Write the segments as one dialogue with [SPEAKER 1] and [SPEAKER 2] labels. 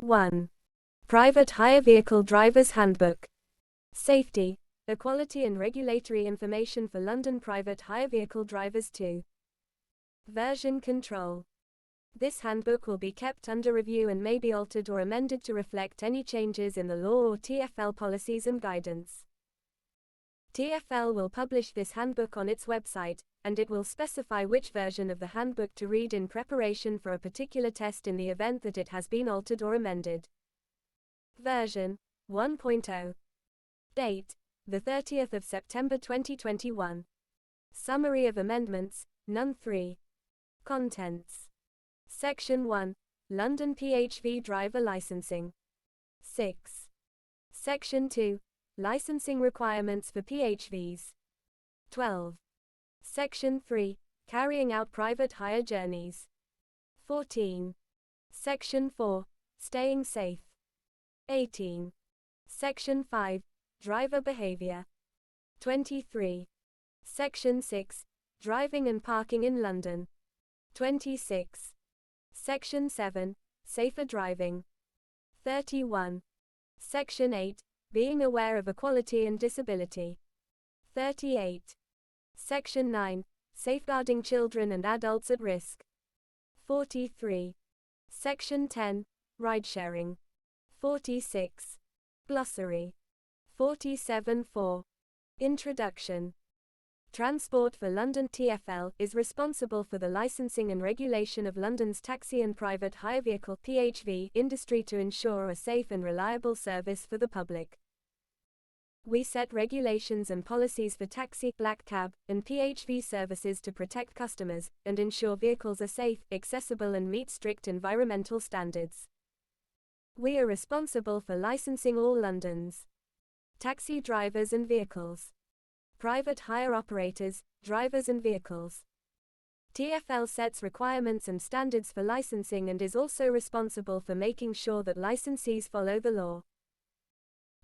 [SPEAKER 1] 1. Private Hire Vehicle Driver's Handbook. Safety, Equality and Regulatory Information for London Private Hire Vehicle Drivers 2. Version control. This handbook will be kept under review and may be altered or amended to reflect any changes in the law or TfL policies and guidance. TfL will publish this handbook on its website, and it will specify which version of the handbook to read in preparation for a particular test in the event that it has been altered or amended. Version 1.0. Date: the 30th of September 2021. Summary of amendments, none 3. Contents. Section 1. London PHV Driver Licensing. 6. Section 2. Licensing requirements for PHVs. 12. Section 3. Carrying out private hire journeys. 14. Section 4. Staying safe. 18. Section 5. Driver behavior. 23. Section 6. Driving and parking in London. 26. Section 7. Safer driving. 31. Section 8. Being aware of equality and disability. 38. Section 9. Safeguarding children and adults at risk. 43. Section 10. Ride-sharing. 46. Glossary. 47.4. Introduction. Transport for London TfL is responsible for the licensing and regulation of London's taxi and private hire vehicle (PHV) industry to ensure a safe and reliable service for the public. We set regulations and policies for taxi, black cab, and PHV services to protect customers and ensure vehicles are safe, accessible, and meet strict environmental standards. We are responsible for licensing all London's taxi drivers and vehicles, private hire operators, drivers and vehicles. TfL sets requirements and standards for licensing and is also responsible for making sure that licensees follow the law.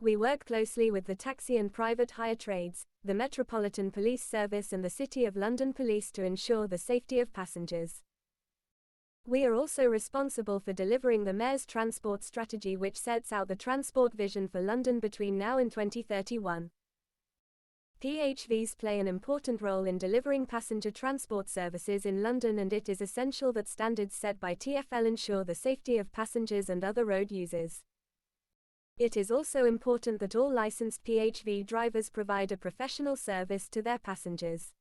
[SPEAKER 1] We work closely with the taxi and private hire trades, the Metropolitan Police Service and the City of London Police to ensure the safety of passengers. We are also responsible for delivering the Mayor's Transport Strategy, which sets out the transport vision for London between now and 2031. PHVs play an important role in delivering passenger transport services in London, and it is essential that standards set by TfL ensure the safety of passengers and other road users. It is also important that all licensed PHV drivers provide a professional service to their passengers.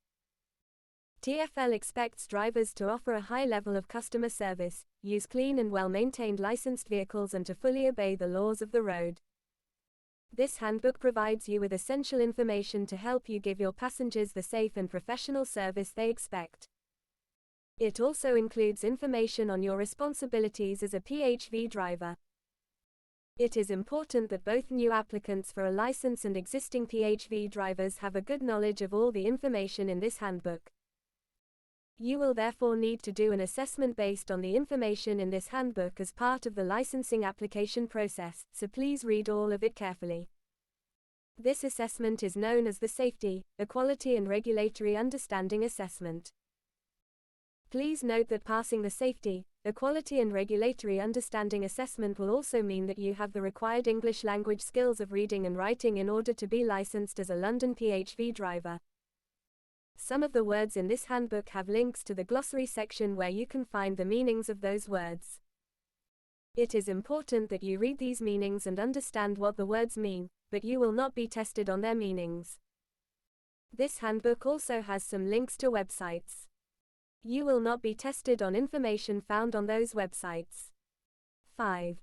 [SPEAKER 1] TfL expects drivers to offer a high level of customer service, use clean and well-maintained licensed vehicles, and to fully obey the laws of the road. This handbook provides you with essential information to help you give your passengers the safe and professional service they expect. It also includes information on your responsibilities as a PHV driver. It is important that both new applicants for a license and existing PHV drivers have a good knowledge of all the information in this handbook. You will therefore need to do an assessment based on the information in this handbook as part of the licensing application process, so please read all of it carefully. This assessment is known as the Safety, Equality and Regulatory Understanding Assessment. Please note that passing the Safety, Equality and Regulatory Understanding Assessment will also mean that you have the required English language skills of reading and writing in order to be licensed as a London PHV driver. Some of the words in this handbook have links to the glossary section where you can find the meanings of those words. It is important that you read these meanings and understand what the words mean, but you will not be tested on their meanings. This handbook also has some links to websites. You will not be tested on information found on those websites. 5.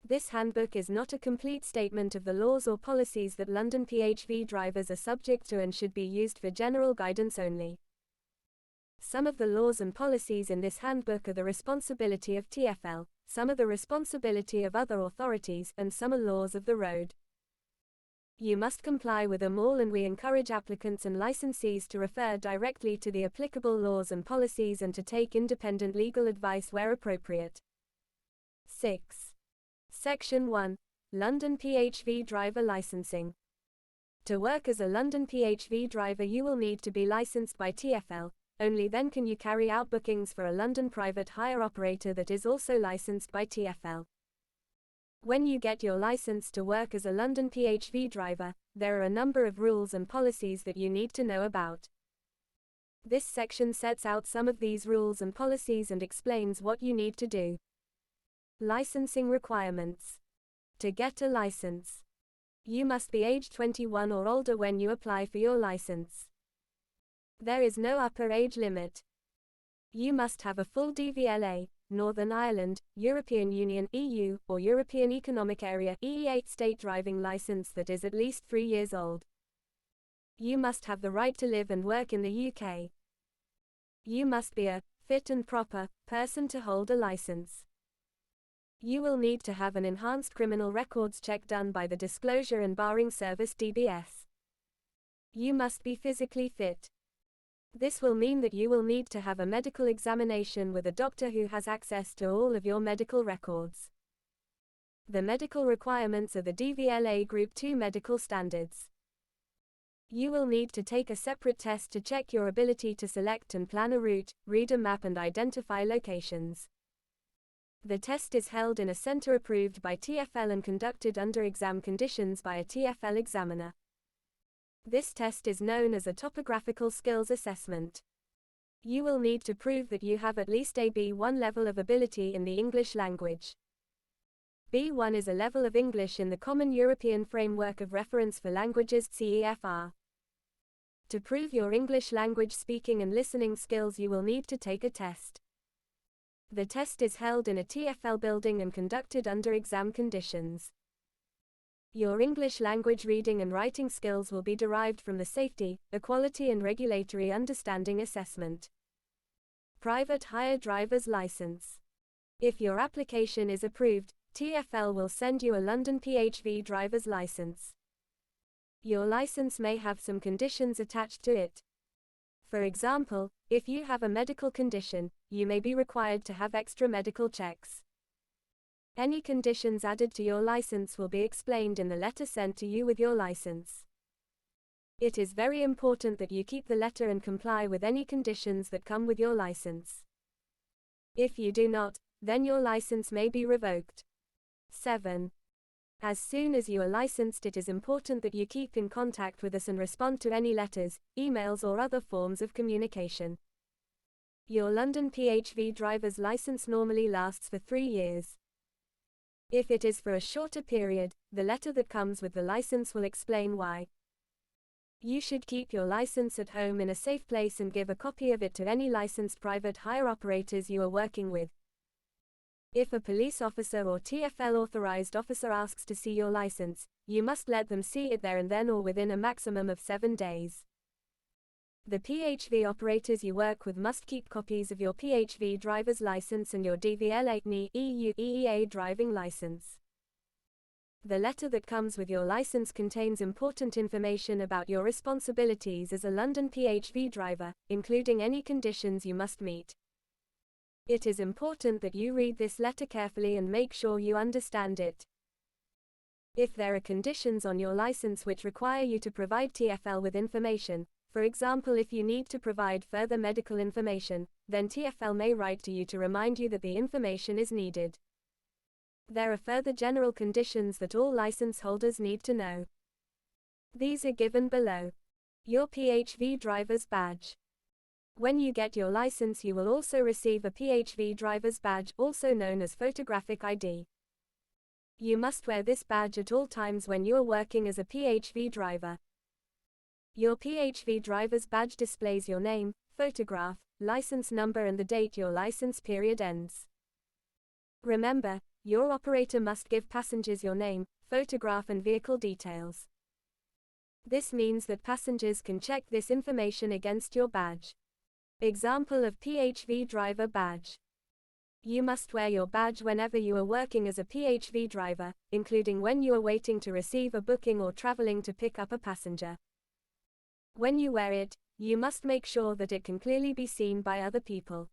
[SPEAKER 1] This handbook is not a complete statement of the laws or policies that London PHV drivers are subject to and should be used for general guidance only. Some of the laws and policies in this handbook are the responsibility of TfL, some are the responsibility of other authorities, and some are laws of the road. You must comply with them all, and we encourage applicants and licensees to refer directly to the applicable laws and policies and to take independent legal advice where appropriate. 6. Section 1. London PHV Driver Licensing. To work as a London PHV driver, you will need to be licensed by TfL. Only then can you carry out bookings for a London private hire operator that is also licensed by TfL. When you get your license to work as a London PHV driver, there are a number of rules and policies that you need to know about. This section sets out some of these rules and policies and explains what you need to do. Licensing requirements. To get a license, you must be age 21 or older when you apply for your license. There is no upper age limit. You must have a full DVLA, Northern Ireland, European Union (EU), or European Economic Area (EE8) state driving license that is at least 3 years old. You must have the right to live and work in the UK. You must be a fit and proper person to hold a license. You will need to have an enhanced criminal records check done by the Disclosure and Barring Service (DBS). You must be physically fit. This will mean that you will need to have a medical examination with a doctor who has access to all of your medical records. The medical requirements are the DVLA Group 2 medical standards. You will need to take a separate test to check your ability to select and plan a route, read a map and identify locations. The test is held in a centre approved by TfL and conducted under exam conditions by a TfL examiner. This test is known as a topographical skills assessment. You will need to prove that you have at least a B1 level of ability in the English language. B1 is a level of English in the Common European Framework of Reference for Languages (CEFR). To prove your English language speaking and listening skills, you will need to take a test. The test is held in a TfL building and conducted under exam conditions. Your English language reading and writing skills will be derived from the Safety, Equality and Regulatory Understanding Assessment. Private hire driver's license. If your application is approved, TfL will send you a London PHV driver's license. Your license may have some conditions attached to it. For example, if you have a medical condition, you may be required to have extra medical checks. Any conditions added to your license will be explained in the letter sent to you with your license. It is very important that you keep the letter and comply with any conditions that come with your license. If you do not, then your license may be revoked. 7. As soon as you are licensed, it is important that you keep in contact with us and respond to any letters, emails or other forms of communication. Your London PHV driver's license normally lasts for 3 years. If it is for a shorter period, the letter that comes with the license will explain why. You should keep your license at home in a safe place and give a copy of it to any licensed private hire operators you are working with. If a police officer or TfL authorized officer asks to see your license, you must let them see it there and then or within a maximum of 7 days. The PHV operators you work with must keep copies of your PHV driver's license and your DVLA EU EEA driving license. The letter that comes with your license contains important information about your responsibilities as a London PHV driver, including any conditions you must meet. It is important that you read this letter carefully and make sure you understand it. If there are conditions on your license which require you to provide TfL with information, for example if you need to provide further medical information, then TfL may write to you to remind you that the information is needed. There are further general conditions that all license holders need to know. These are given below. Your PHV driver's badge. When you get your license, you will also receive a PHV driver's badge, also known as photographic ID. You must wear this badge at all times when you are working as a PHV driver. Your PHV driver's badge displays your name, photograph, license number and the date your license period ends. Remember, your operator must give passengers your name, photograph and vehicle details. This means that passengers can check this information against your badge. Example of PHV driver badge. You must wear your badge whenever you are working as a PHV driver, including when you are waiting to receive a booking or traveling to pick up a passenger. When you wear it, you must make sure that it can clearly be seen by other people.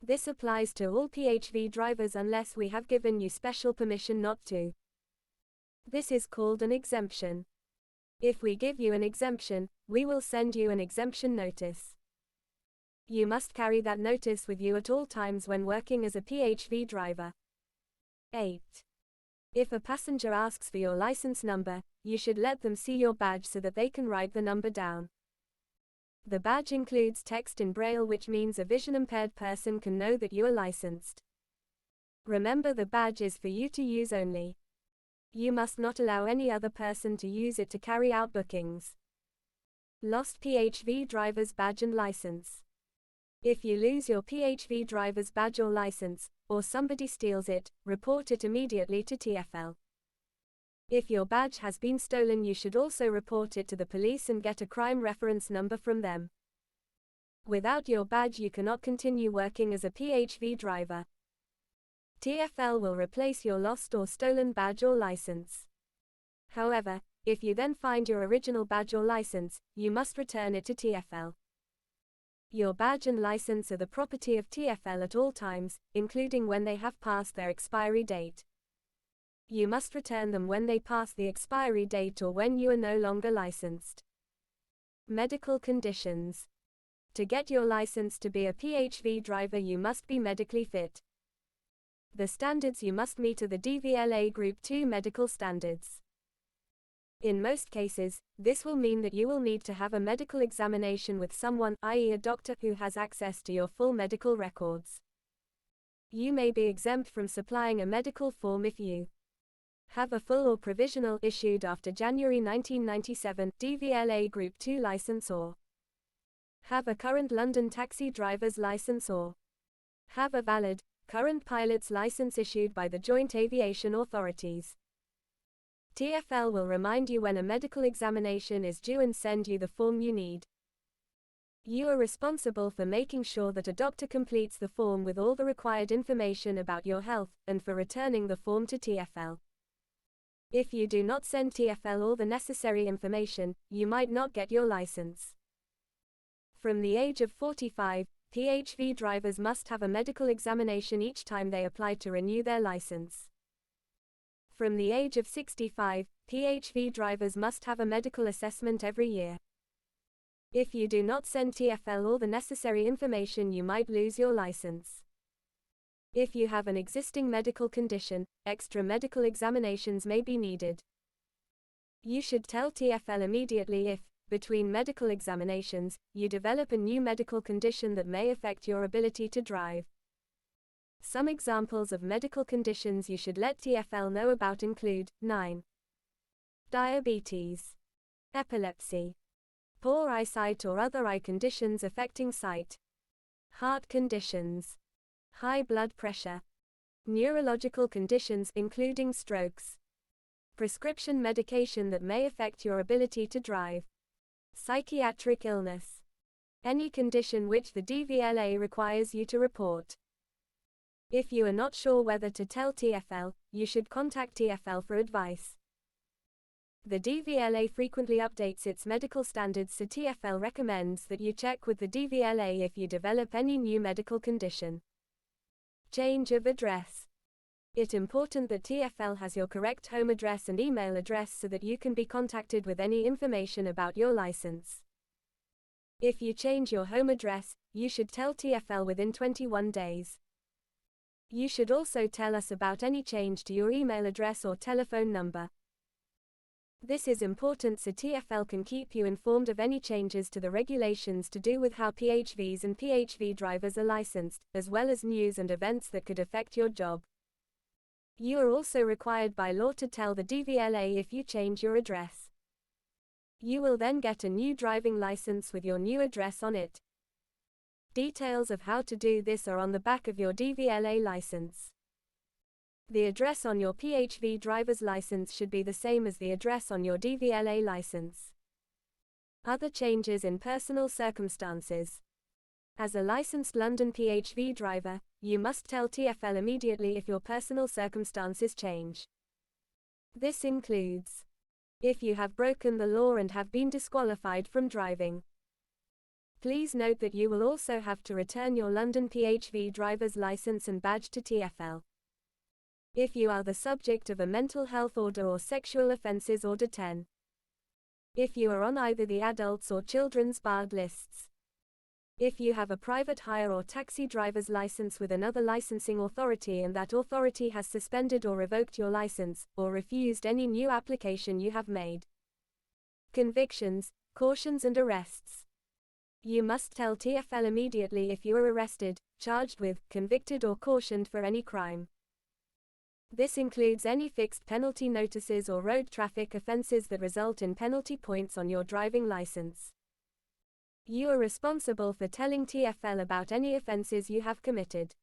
[SPEAKER 1] This applies to all PHV drivers unless we have given you special permission not to. This is called an exemption. If we give you an exemption, we will send you an exemption notice. You must carry that notice with you at all times when working as a PHV driver. 8. If a passenger asks for your license number, you should let them see your badge so that they can write the number down. The badge includes text in Braille, which means a vision-impaired person can know that you are licensed. Remember, the badge is for you to use only. You must not allow any other person to use it to carry out bookings. Lost PHV driver's badge and license. If you lose your PHV driver's badge or license, or somebody steals it, report it immediately to TfL. If your badge has been stolen, you should also report it to the police and get a crime reference number from them. Without your badge, you cannot continue working as a PHV driver. TfL will replace your lost or stolen badge or license. However, if you then find your original badge or license, you must return it to TfL. Your badge and license are the property of TfL at all times, including when they have passed their expiry date. You must return them when they pass the expiry date or when you are no longer licensed. Medical conditions. To get your license to be a PHV driver, you must be medically fit. The standards you must meet are the DVLA Group 2 medical standards. In most cases, this will mean that you will need to have a medical examination with someone, i.e. a doctor, who has access to your full medical records. You may be exempt from supplying a medical form if you have a full or provisional issued after January 1997 DVLA Group 2 license, or have a current London taxi driver's license, or have a valid, current pilot's license issued by the Joint Aviation Authorities. TfL will remind you when a medical examination is due and send you the form you need. You are responsible for making sure that a doctor completes the form with all the required information about your health, and for returning the form to TfL. If you do not send TfL all the necessary information, you might not get your license. From the age of 45, PHV drivers must have a medical examination each time they apply to renew their license. From the age of 65, PHV drivers must have a medical assessment every year. If you do not send TfL all the necessary information, you might lose your license. If you have an existing medical condition, extra medical examinations may be needed. You should tell TfL immediately if, between medical examinations, you develop a new medical condition that may affect your ability to drive. Some examples of medical conditions you should let TfL know about include 9. Diabetes, epilepsy, poor eyesight or other eye conditions affecting sight, heart conditions, high blood pressure, neurological conditions including strokes, prescription medication that may affect your ability to drive, psychiatric illness, any condition which the DVLA requires you to report. If you are not sure whether to tell TfL, you should contact TfL for advice. The DVLA frequently updates its medical standards, so TfL recommends that you check with the DVLA if you develop any new medical condition. Change of address. It's important that TfL has your correct home address and email address so that you can be contacted with any information about your license. If you change your home address, you should tell TfL within 21 days. You should also tell us about any change to your email address or telephone number. This is important so TfL can keep you informed of any changes to the regulations to do with how PHVs and PHV drivers are licensed, as well as news and events that could affect your job. You are also required by law to tell the DVLA if you change your address. You will then get a new driving license with your new address on it. Details of how to do this are on the back of your DVLA license. The address on your PHV driver's license should be the same as the address on your DVLA license. Other changes in personal circumstances. As a licensed London PHV driver, you must tell TfL immediately if your personal circumstances change. This includes if you have broken the law and have been disqualified from driving. Please note that you will also have to return your London PHV driver's license and badge to TfL. If you are the subject of a mental health order or sexual offences order 10. If you are on either the adults or children's barred lists. If you have a private hire or taxi driver's license with another licensing authority and that authority has suspended or revoked your license, or refused any new application you have made. Convictions, cautions and arrests. You must tell TfL immediately if you are arrested, charged with, convicted or cautioned for any crime. This includes any fixed penalty notices or road traffic offenses that result in penalty points on your driving license. You are responsible for telling TfL about any offenses you have committed.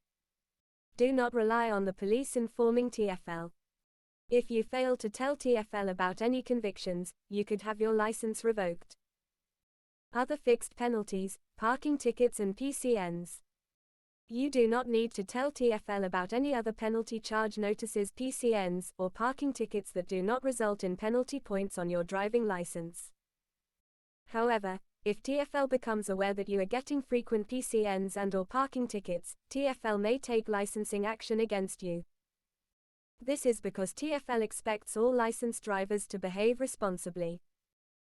[SPEAKER 1] Do not rely on the police informing TfL. If you fail to tell TfL about any convictions, you could have your license revoked. Other fixed penalties, parking tickets and PCNs. You do not need to tell TfL about any other penalty charge notices, PCNs, or parking tickets that do not result in penalty points on your driving license. However, if TfL becomes aware that you are getting frequent PCNs and/or parking tickets, TfL may take licensing action against you. This is because TfL expects all licensed drivers to behave responsibly.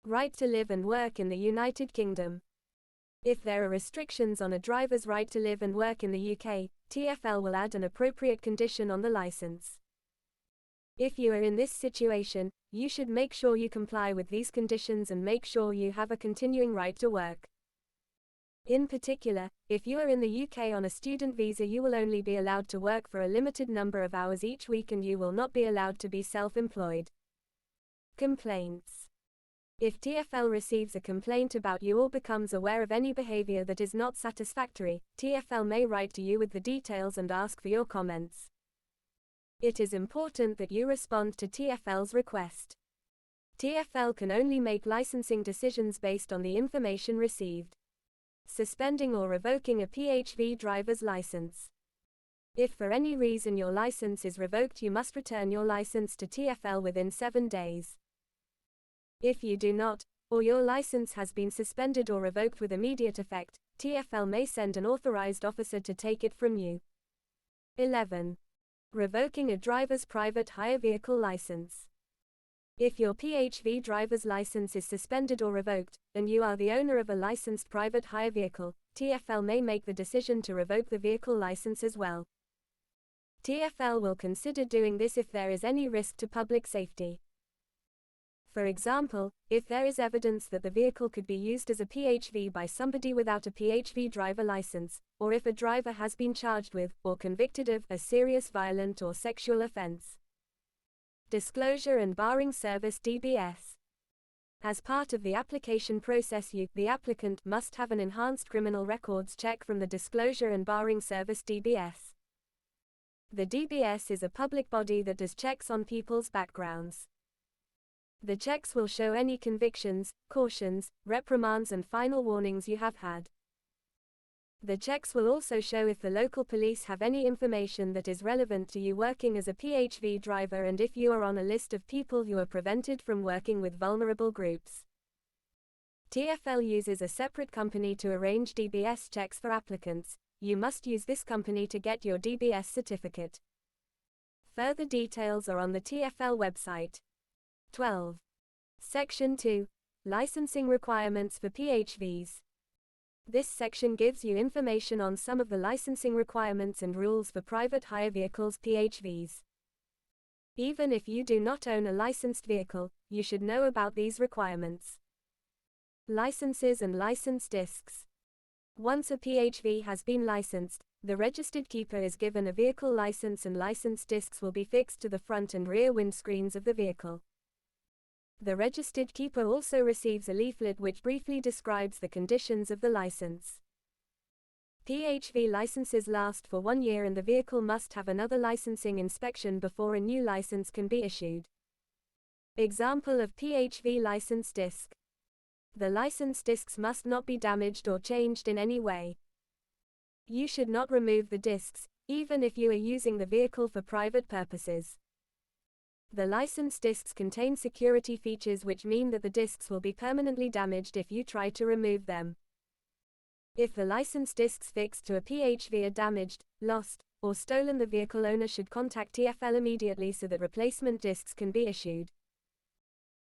[SPEAKER 1] Right to live and work in the United Kingdom. If there are restrictions on a driver's right to live and work in the UK, TfL will add an appropriate condition on the license. If you are in this situation, you should make sure you comply with these conditions and make sure you have a continuing right to work. In particular, if you are in the UK on a student visa, you will only be allowed to work for a limited number of hours each week and you will not be allowed to be self-employed. Complaints. If TfL receives a complaint about you or becomes aware of any behavior that is not satisfactory, TfL may write to you with the details and ask for your comments. It is important that you respond to TfL's request. TfL can only make licensing decisions based on the information received. Suspending or revoking a PHV driver's license. If for any reason your license is revoked, you must return your license to TfL within 7 days. If you do not, or your license has been suspended or revoked with immediate effect, TfL may send an authorized officer to take it from you. 11. Revoking a driver's private hire vehicle license. If your PHV driver's license is suspended or revoked, and you are the owner of a licensed private hire vehicle, TfL may make the decision to revoke the vehicle license as well. TfL will consider doing this if there is any risk to public safety. For example, if there is evidence that the vehicle could be used as a PHV by somebody without a PHV driver license, or if a driver has been charged with, or convicted of, a serious violent or sexual offense. Disclosure and Barring Service (DBS). As part of the application process, the applicant, must have an enhanced criminal records check from the Disclosure and Barring Service (DBS). The DBS is a public body that does checks on people's backgrounds. The checks will show any convictions, cautions, reprimands and final warnings you have had. The checks will also show if the local police have any information that is relevant to you working as a PHV driver and if you are on a list of people who are prevented from working with vulnerable groups. TfL uses a separate company to arrange DBS checks for applicants. You must use this company to get your DBS certificate. Further details are on the TfL website. 12. Section 2. Licensing requirements for PHVs. This section gives you information on some of the licensing requirements and rules for private hire vehicles (PHVs). Even if you do not own a licensed vehicle, you should know about these requirements. Licenses and license discs. Once a PHV has been licensed, the registered keeper is given a vehicle license and license discs will be fixed to the front and rear windscreens of the vehicle. The registered keeper also receives a leaflet which briefly describes the conditions of the license. PHV licenses last for 1 year and the vehicle must have another licensing inspection before a new license can be issued. Example of PHV license disc. The license discs must not be damaged or changed in any way. You should not remove the discs, even if you are using the vehicle for private purposes. The license discs contain security features which mean that the discs will be permanently damaged if you try to remove them. If the license discs fixed to a PHV are damaged, lost, or stolen, the vehicle owner should contact TfL immediately so that replacement discs can be issued.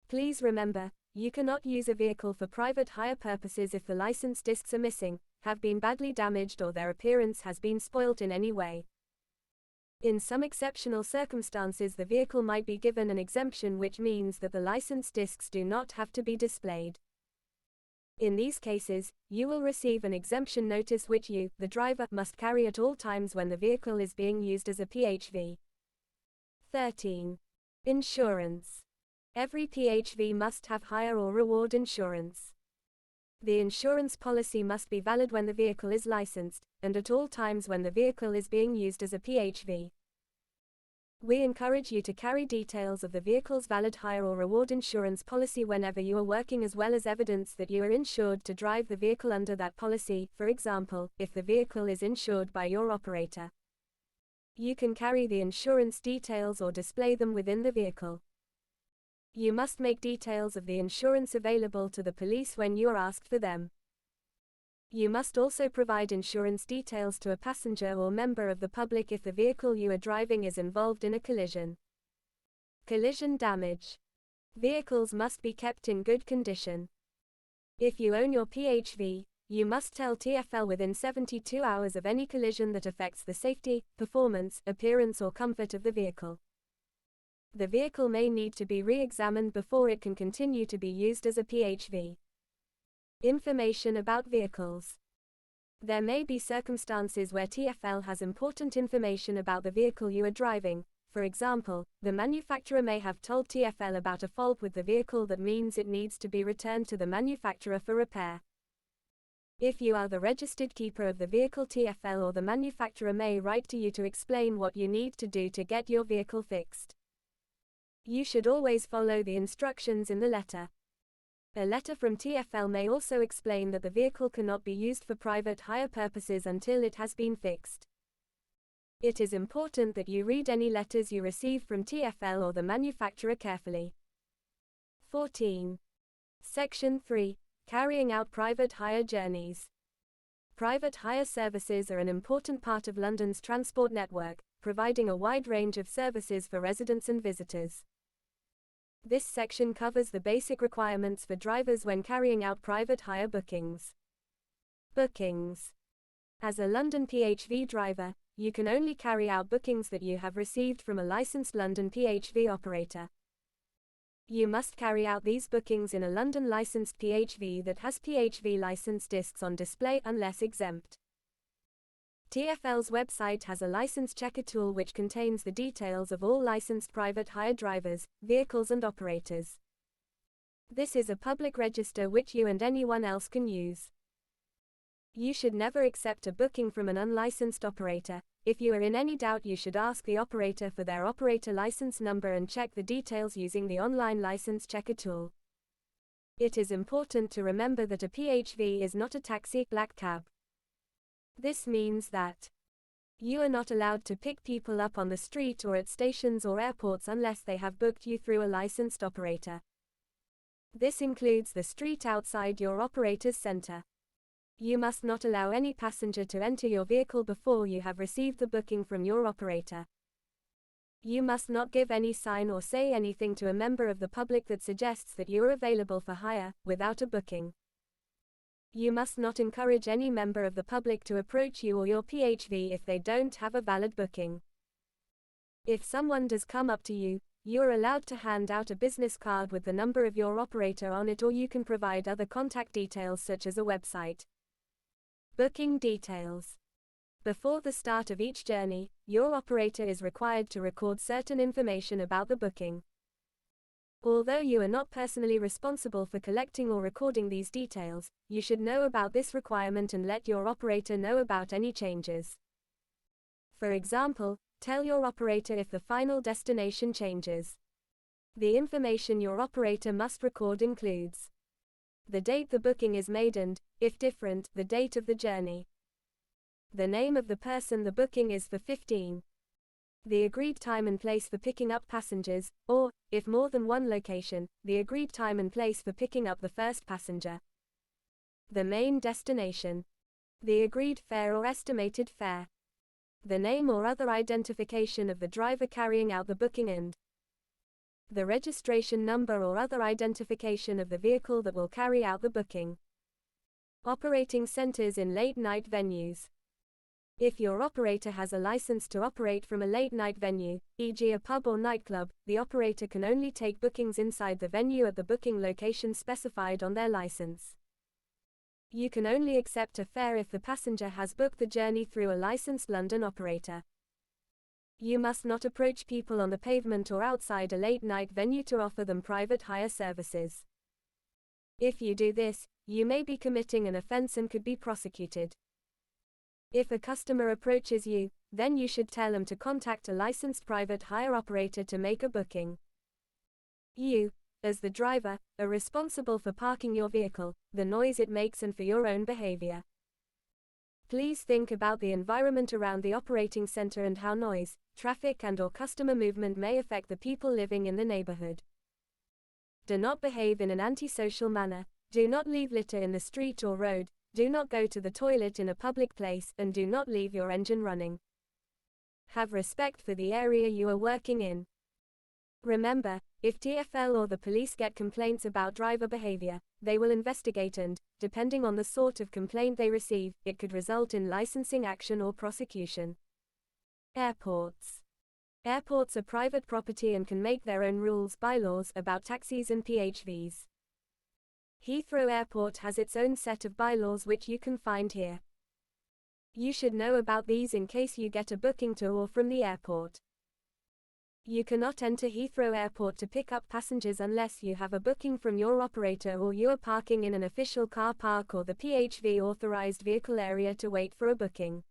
[SPEAKER 1] Please remember, you cannot use a vehicle for private hire purposes if the license discs are missing. have been badly damaged or their appearance has been spoilt in any way. In some exceptional circumstances, the vehicle might be given an exemption, which means that the license discs do not have to be displayed. In these cases, you will receive an exemption notice which you, the driver, must carry at all times when the vehicle is being used as a PHV. 13. Insurance. Every PHV must have hire or reward insurance. The insurance policy must be valid when the vehicle is licensed, and at all times when the vehicle is being used as a PHV. We encourage you to carry details of the vehicle's valid hire or reward insurance policy whenever you are working, as well as evidence that you are insured to drive the vehicle under that policy, for example, if the vehicle is insured by your operator. You can carry the insurance details or display them within the vehicle. You must make details of the insurance available to the police when you are asked for them. You must also provide insurance details to a passenger or member of the public if the vehicle you are driving is involved in a collision. Collision damage. Vehicles must be kept in good condition. If you own your PHV, you must tell TfL within 72 hours of any collision that affects the safety, performance, appearance or comfort of the vehicle. The vehicle may need to be re-examined before it can continue to be used as a PHV. Information about vehicles. There may be circumstances where TfL has important information about the vehicle you are driving. For example, the manufacturer may have told TfL about a fault with the vehicle that means it needs to be returned to the manufacturer for repair. If you are the registered keeper of the vehicle, TfL or the manufacturer may write to you to explain what you need to do to get your vehicle fixed. You should always follow the instructions in the letter. A letter from TfL may also explain that the vehicle cannot be used for private hire purposes until it has been fixed. It is important that you read any letters you receive from TfL or the manufacturer carefully. 14. Section 3. Carrying out private hire journeys. Private hire services are an important part of London's transport network, providing a wide range of services for residents and visitors. This section covers the basic requirements for drivers when carrying out private hire bookings. Bookings. As a London PHV driver, you can only carry out bookings that you have received from a licensed London PHV operator. You must carry out these bookings in a London licensed PHV that has PHV license discs on display unless exempt. TfL's website has a license checker tool which contains the details of all licensed private hire drivers, vehicles and operators. This is a public register which you and anyone else can use. You should never accept a booking from an unlicensed operator. If you are in any doubt, you should ask the operator for their operator license number and check the details using the online license checker tool. It is important to remember that a PHV is not a taxi, black cab. This means that you are not allowed to pick people up on the street or at stations or airports unless they have booked you through a licensed operator. This includes the street outside your operator's centre. You must not allow any passenger to enter your vehicle before you have received the booking from your operator. You must not give any sign or say anything to a member of the public that suggests that you are available for hire, without a booking. You must not encourage any member of the public to approach you or your PHV if they don't have a valid booking. If someone does come up to you, you are allowed to hand out a business card with the number of your operator on it, or you can provide other contact details such as a website. Booking details. Before the start of each journey, your operator is required to record certain information about the booking. Although you are not personally responsible for collecting or recording these details, you should know about this requirement and let your operator know about any changes. For example, tell your operator if the final destination changes. The information your operator must record includes the date the booking is made and, if different, the date of the journey. The name of the person the booking is for 15. The agreed time and place for picking up passengers, or, if more than one location, the agreed time and place for picking up the first passenger. The main destination. The agreed fare or estimated fare. The name or other identification of the driver carrying out the booking and the registration number or other identification of the vehicle that will carry out the booking. Operating centers in late-night venues. If your operator has a license to operate from a late-night venue, e.g. a pub or nightclub, the operator can only take bookings inside the venue at the booking location specified on their license. You can only accept a fare if the passenger has booked the journey through a licensed London operator. You must not approach people on the pavement or outside a late-night venue to offer them private hire services. If you do this, you may be committing an offence and could be prosecuted. If a customer approaches you, then you should tell them to contact a licensed private hire operator to make a booking. You, as the driver, are responsible for parking your vehicle, the noise it makes, and for your own behavior. Please think about the environment around the operating center and how noise, traffic and/or customer movement may affect the people living in the neighborhood. Do not behave in an antisocial manner, do not leave litter in the street or road, do not go to the toilet in a public place, and do not leave your engine running. Have respect for the area you are working in. Remember, if TfL or the police get complaints about driver behavior, they will investigate and, depending on the sort of complaint they receive, it could result in licensing action or prosecution. Airports. Airports are private property and can make their own rules, bylaws about taxis and PHVs. Heathrow Airport has its own set of bylaws which you can find here. You should know about these in case you get a booking to or from the airport. You cannot enter Heathrow Airport to pick up passengers unless you have a booking from your operator or you are parking in an official car park or the PHV authorized vehicle area to wait for a booking.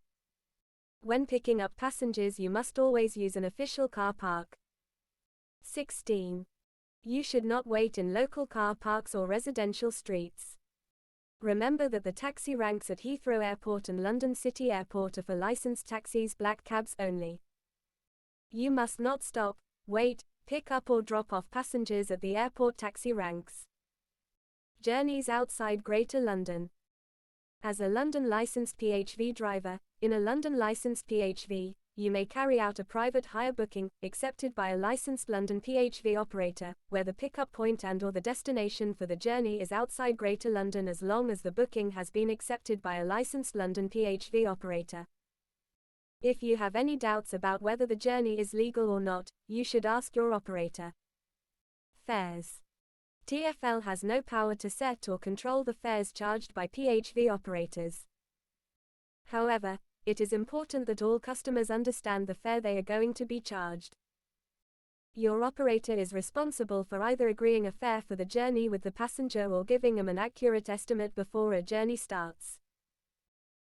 [SPEAKER 1] When picking up passengers, you must always use an official car park. 16. You should not wait in local car parks or residential streets. Remember that the taxi ranks at Heathrow Airport and London City Airport are for licensed taxis, black cabs only. You must not stop, wait, pick up or drop off passengers at the airport taxi ranks. Journeys outside Greater London. As a London licensed PHV driver, in a London licensed PHV, you may carry out a private hire booking, accepted by a licensed London PHV operator, where the pickup point and/or the destination for the journey is outside Greater London as long as the booking has been accepted by a licensed London PHV operator. If you have any doubts about whether the journey is legal or not, you should ask your operator. Fares. TfL has no power to set or control the fares charged by PHV operators. However, it is important that all customers understand the fare they are going to be charged. Your operator is responsible for either agreeing a fare for the journey with the passenger or giving them an accurate estimate before a journey starts.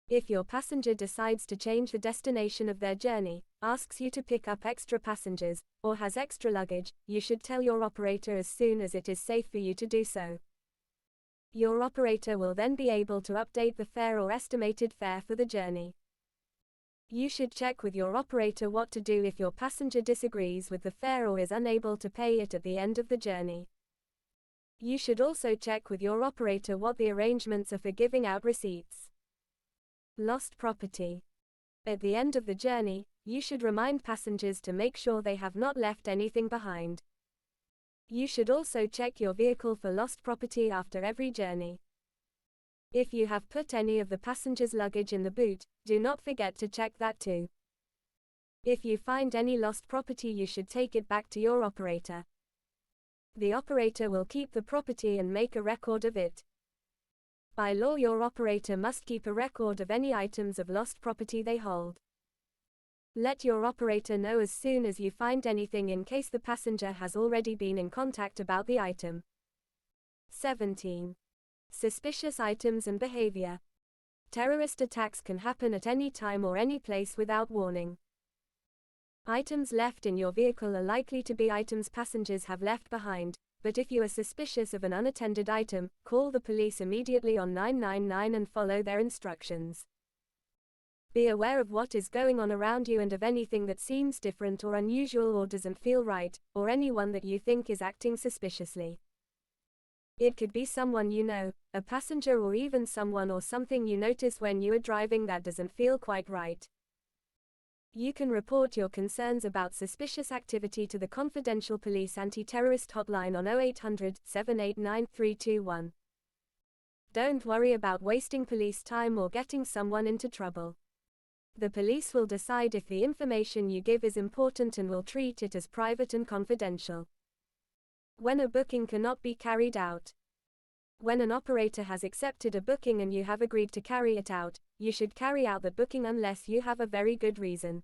[SPEAKER 1] If your passenger decides to change the destination of their journey, asks you to pick up extra passengers, or has extra luggage, you should tell your operator as soon as it is safe for you to do so. Your operator will then be able to update the fare or estimated fare for the journey. You should check with your operator what to do if your passenger disagrees with the fare or is unable to pay it at the end of the journey. You should also check with your operator what the arrangements are for giving out receipts. Lost property. At the end of the journey, you should remind passengers to make sure they have not left anything behind. You should also check your vehicle for lost property after every journey. If you have put any of the passenger's luggage in the boot, do not forget to check that too. If you find any lost property, you should take it back to your operator. The operator will keep the property and make a record of it. By law, your operator must keep a record of any items of lost property they hold. Let your operator know as soon as you find anything in case the passenger has already been in contact about the item. 17. Suspicious items and behavior. Terrorist attacks can happen at any time or any place without warning. Items left in your vehicle are likely to be items passengers have left behind, but if you are suspicious of an unattended item, call the police immediately on 999 and follow their instructions. Be aware of what is going on around you and of anything that seems different or unusual or doesn't feel right, or anyone that you think is acting suspiciously. It could be someone you know, a passenger, or even someone or something you notice when you are driving that doesn't feel quite right. You can report your concerns about suspicious activity to the confidential police anti-terrorist hotline on 0800 789 321. Don't worry about wasting police time or getting someone into trouble. The police will decide if the information you give is important and will treat it as private and confidential. When a booking cannot be carried out. When an operator has accepted a booking and you have agreed to carry it out, you should carry out the booking unless you have a very good reason.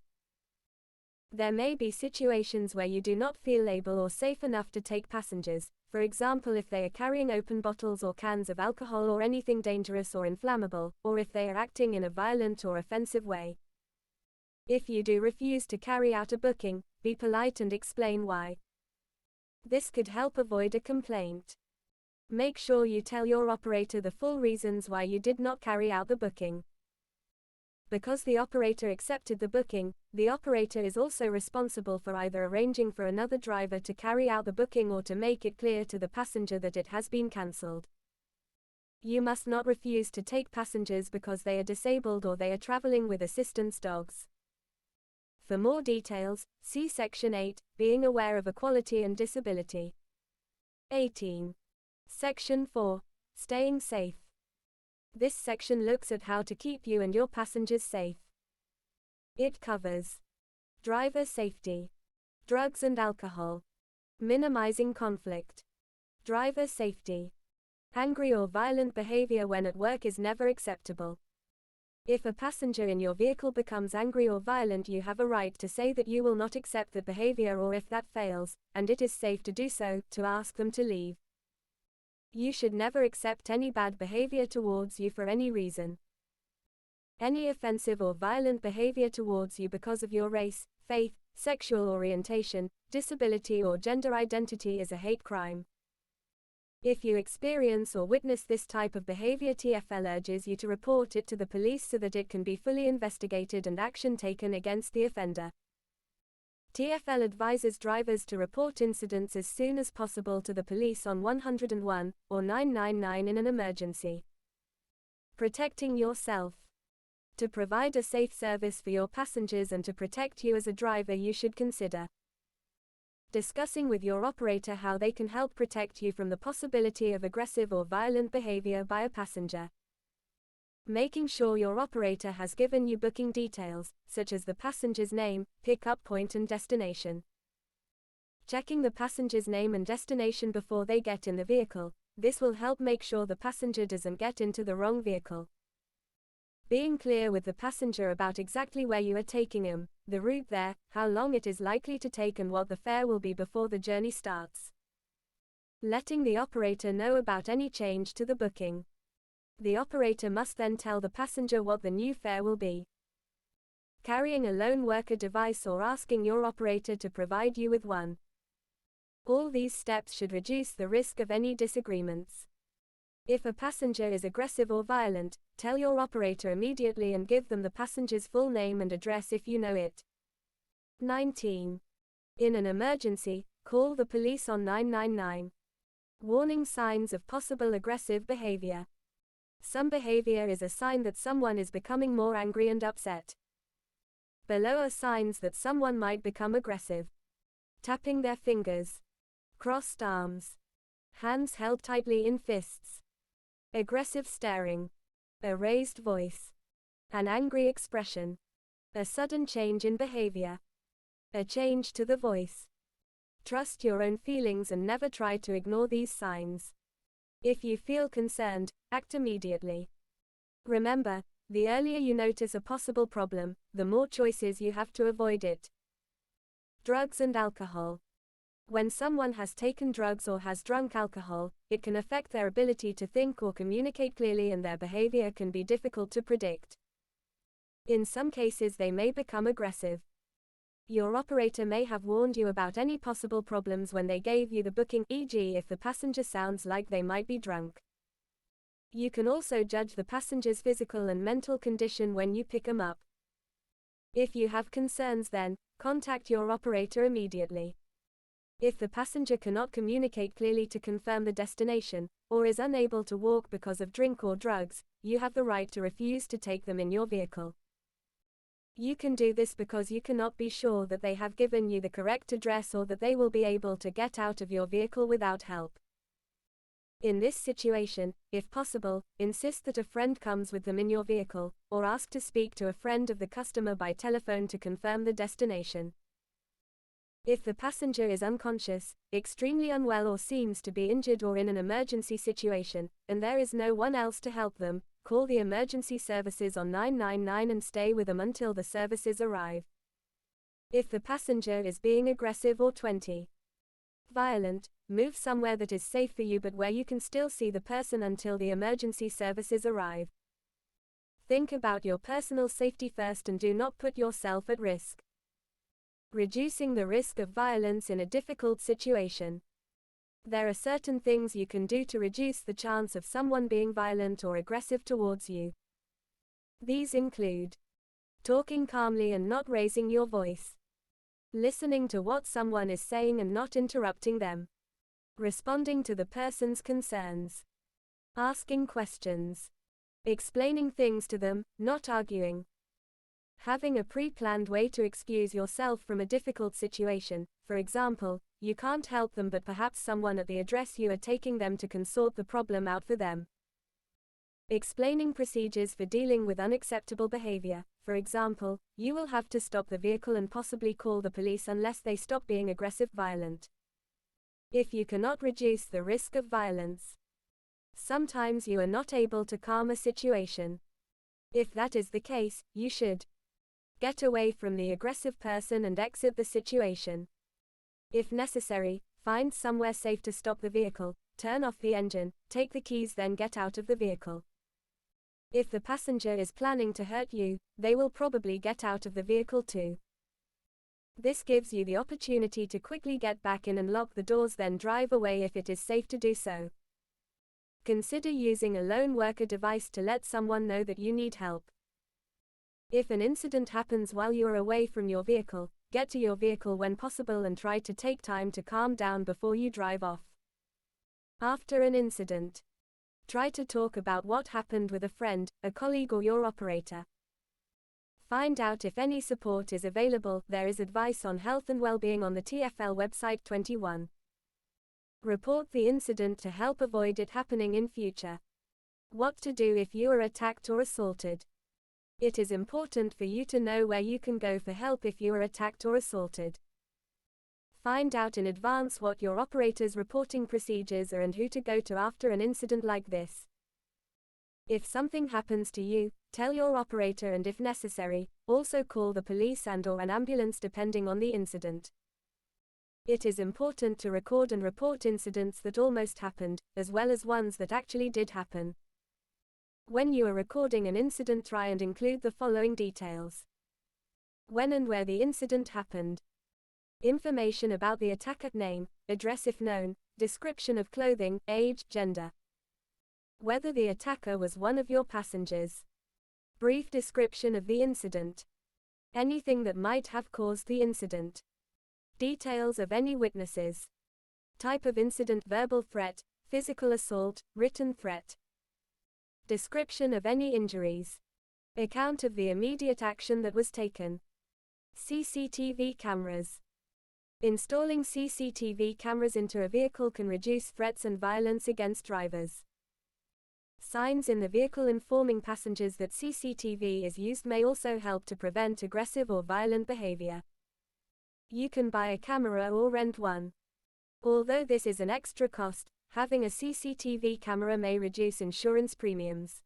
[SPEAKER 1] There may be situations where you do not feel able or safe enough to take passengers, for example if they are carrying open bottles or cans of alcohol or anything dangerous or inflammable, or if they are acting in a violent or offensive way. If you do refuse to carry out a booking, be polite and explain why. This could help avoid a complaint. Make sure you tell your operator the full reasons why you did not carry out the booking. Because the operator accepted the booking, the operator is also responsible for either arranging for another driver to carry out the booking or to make it clear to the passenger that it has been cancelled. You must not refuse to take passengers because they are disabled or they are traveling with assistance dogs. For more details, see Section 8, Being Aware of Equality and Disability. 18. Section 4, Staying Safe. This section looks at how to keep you and your passengers safe. It covers driver safety, drugs and alcohol, minimizing conflict, driver safety. Angry or violent behavior when at work is never acceptable. If a passenger in your vehicle becomes angry or violent, you have a right to say that you will not accept that behavior, or if that fails, and it is safe to do so, to ask them to leave. You should never accept any bad behavior towards you for any reason. Any offensive or violent behavior towards you because of your race, faith, sexual orientation, disability or gender identity is a hate crime. If you experience or witness this type of behavior, TfL urges you to report it to the police so that it can be fully investigated and action taken against the offender. TfL advises drivers to report incidents as soon as possible to the police on 101 or 999 in an emergency. Protecting yourself. To provide a safe service for your passengers and to protect you as a driver, you should consider discussing with your operator how they can help protect you from the possibility of aggressive or violent behavior by a passenger. Making sure your operator has given you booking details, such as the passenger's name, pick-up point and destination. Checking the passenger's name and destination before they get in the vehicle. This will help make sure the passenger doesn't get into the wrong vehicle. Being clear with the passenger about exactly where you are taking him, the route there, how long it is likely to take and what the fare will be before the journey starts. Letting the operator know about any change to the booking. The operator must then tell the passenger what the new fare will be. Carrying a lone worker device or asking your operator to provide you with one. All these steps should reduce the risk of any disagreements. If a passenger is aggressive or violent, tell your operator immediately and give them the passenger's full name and address if you know it. 19. In an emergency, call the police on 999. Warning signs of possible aggressive behavior. Some behavior is a sign that someone is becoming more angry and upset. Below are signs that someone might become aggressive. Tapping their fingers. Crossed arms. Hands held tightly in fists. Aggressive staring. A raised voice. An angry expression. A sudden change in behavior. A change to the voice. Trust your own feelings and never try to ignore these signs. If you feel concerned, act immediately. Remember, the earlier you notice a possible problem, the more choices you have to avoid it. Drugs and alcohol. When someone has taken drugs or has drunk alcohol, it can affect their ability to think or communicate clearly, and their behavior can be difficult to predict. In some cases, they may become aggressive. Your operator may have warned you about any possible problems when they gave you the booking, e.g., if the passenger sounds like they might be drunk. You can also judge the passenger's physical and mental condition when you pick them up. If you have concerns, then contact your operator immediately. If the passenger cannot communicate clearly to confirm the destination, or is unable to walk because of drink or drugs, you have the right to refuse to take them in your vehicle. You can do this because you cannot be sure that they have given you the correct address or that they will be able to get out of your vehicle without help. In this situation, if possible, insist that a friend comes with them in your vehicle, or ask to speak to a friend of the customer by telephone to confirm the destination. If the passenger is unconscious, extremely unwell, or seems to be injured or in an emergency situation, and there is no one else to help them, call the emergency services on 999 and stay with them until the services arrive. If the passenger is being aggressive or violent, move somewhere that is safe for you but where you can still see the person until the emergency services arrive. Think about your personal safety first and do not put yourself at risk. Reducing the risk of violence in a difficult situation. There are certain things you can do to reduce the chance of someone being violent or aggressive towards you. These include talking calmly and not raising your voice, listening to what someone is saying and not interrupting them, responding to the person's concerns, asking questions, explaining things to them, not arguing, having a pre-planned way to excuse yourself from a difficult situation. For example, you can't help them but perhaps someone at the address you are taking them to can sort the problem out for them. Explaining procedures for dealing with unacceptable behavior. For example, you will have to stop the vehicle and possibly call the police unless they stop being violent. If you cannot reduce the risk of violence, sometimes you are not able to calm a situation. If that is the case, you should get away from the aggressive person and exit the situation. If necessary, find somewhere safe to stop the vehicle, turn off the engine, take the keys, then get out of the vehicle. If the passenger is planning to hurt you, they will probably get out of the vehicle too. This gives you the opportunity to quickly get back in and lock the doors, then drive away if it is safe to do so. Consider using a lone worker device to let someone know that you need help. If an incident happens while you are away from your vehicle, get to your vehicle when possible and try to take time to calm down before you drive off. After an incident, try to talk about what happened with a friend, a colleague, or your operator. Find out if any support is available. There is advice on health and well-being on the TfL website 21. Report the incident to help avoid it happening in future. What to do if you are attacked or assaulted. It is important for you to know where you can go for help if you are attacked or assaulted. Find out in advance what your operator's reporting procedures are and who to go to after an incident like this. If something happens to you, tell your operator and if necessary, also call the police and/or an ambulance depending on the incident. It is important to record and report incidents that almost happened, as well as ones that actually did happen. When you are recording an incident, try and include the following details: when and where the incident happened, information about the attacker, name, address if known, description of clothing, age, gender, whether the attacker was one of your passengers, brief description of the incident, anything that might have caused the incident, details of any witnesses, type of incident, verbal threat, physical assault, written threat, description of any injuries, account of the immediate action that was taken. CCTV cameras. Installing CCTV cameras into a vehicle can reduce threats and violence against drivers. Signs in the vehicle informing passengers that CCTV is used may also help to prevent aggressive or violent behavior. You can buy a camera or rent one. Although this is an extra cost, having a CCTV camera may reduce insurance premiums.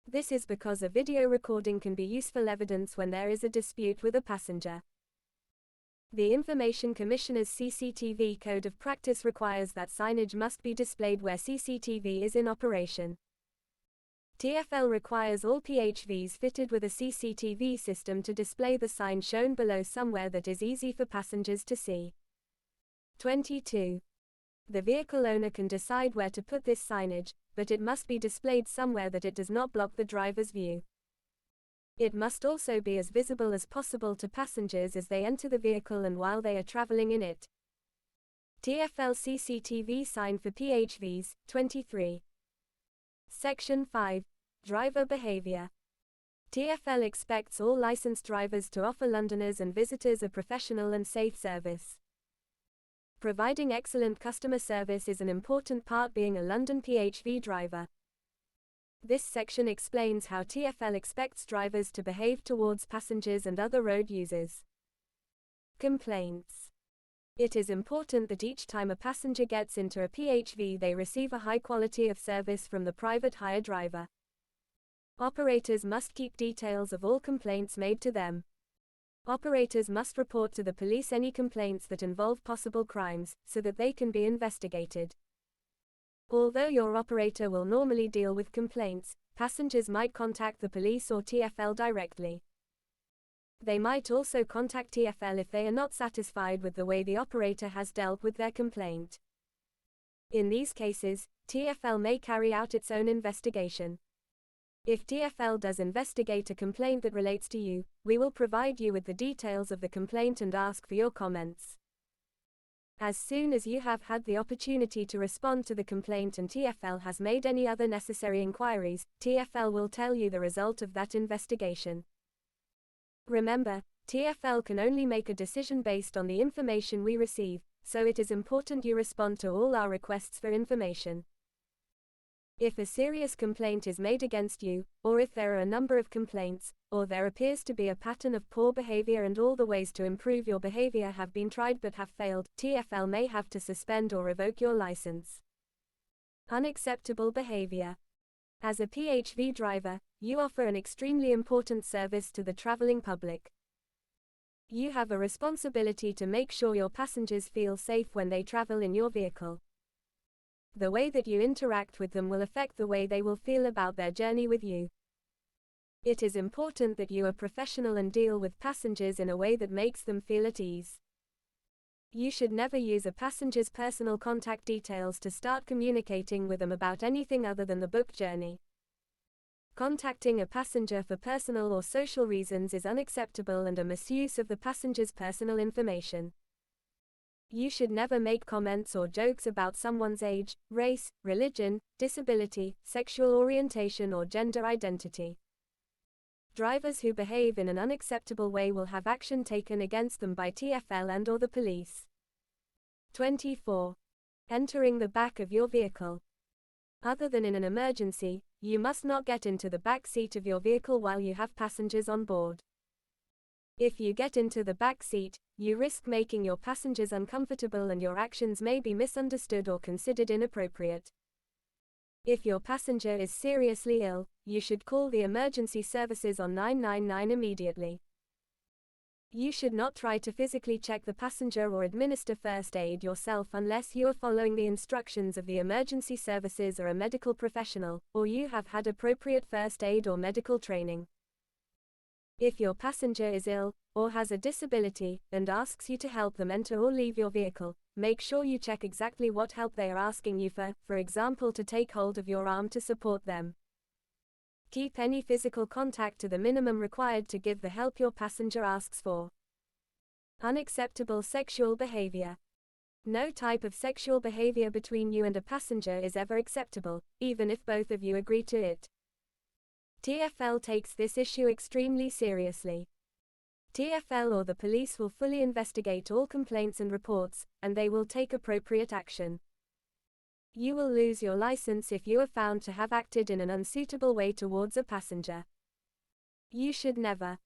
[SPEAKER 1] This is because a video recording can be useful evidence when there is a dispute with a passenger. The Information Commissioner's CCTV Code of Practice requires that signage must be displayed where CCTV is in operation. TfL requires all PHVs fitted with a CCTV system to display the sign shown below somewhere that is easy for passengers to see. 22. The vehicle owner can decide where to put this signage, but it must be displayed somewhere that it does not block the driver's view. It must also be as visible as possible to passengers as they enter the vehicle and while they are traveling in it. TfL CCTV sign for PHVs, 23. Section 5. Driver Behavior. TfL expects all licensed drivers to offer Londoners and visitors a professional and safe service. Providing excellent customer service is an important part being a London PHV driver. This section explains how TfL expects drivers to behave towards passengers and other road users. Complaints. It is important that each time a passenger gets into a PHV they receive a high quality of service from the private hire driver. Operators must keep details of all complaints made to them. Operators must report to the police any complaints that involve possible crimes, so that they can be investigated. Although your operator will normally deal with complaints, passengers might contact the police or TfL directly. They might also contact TfL if they are not satisfied with the way the operator has dealt with their complaint. In these cases, TfL may carry out its own investigation. If TfL does investigate a complaint that relates to you, we will provide you with the details of the complaint and ask for your comments. As soon as you have had the opportunity to respond to the complaint and TfL has made any other necessary inquiries, TfL will tell you the result of that investigation. Remember, TfL can only make a decision based on the information we receive, so it is important you respond to all our requests for information. If a serious complaint is made against you, or if there are a number of complaints, or there appears to be a pattern of poor behavior and all the ways to improve your behavior have been tried but have failed, TfL may have to suspend or revoke your license. Unacceptable behavior. As a PHV driver, you offer an extremely important service to the traveling public. You have a responsibility to make sure your passengers feel safe when they travel in your vehicle. The way that you interact with them will affect the way they will feel about their journey with you. It is important that you are professional and deal with passengers in a way that makes them feel at ease. You should never use a passenger's personal contact details to start communicating with them about anything other than the booked journey. Contacting a passenger for personal or social reasons is unacceptable and a misuse of the passenger's personal information. You should never make comments or jokes about someone's age, race, religion, disability, sexual orientation or gender identity. Drivers who behave in an unacceptable way will have action taken against them by TfL and/or the police. 24. Entering the back of your vehicle. Other than in an emergency, you must not get into the back seat of your vehicle while you have passengers on board. If you get into the back seat, you risk making your passengers uncomfortable and your actions may be misunderstood or considered inappropriate. If your passenger is seriously ill, you should call the emergency services on 999 immediately. You should not try to physically check the passenger or administer first aid yourself unless you are following the instructions of the emergency services or a medical professional, or you have had appropriate first aid or medical training. If your passenger is ill, or has a disability, and asks you to help them enter or leave your vehicle, make sure you check exactly what help they are asking you for example to take hold of your arm to support them. Keep any physical contact to the minimum required to give the help your passenger asks for. Unacceptable sexual behavior. No type of sexual behavior between you and a passenger is ever acceptable, even if both of you agree to it. TfL takes this issue extremely seriously. TfL or the police will fully investigate all complaints and reports, and they will take appropriate action. You will lose your license if you are found to have acted in an unsuitable way towards a passenger. You should never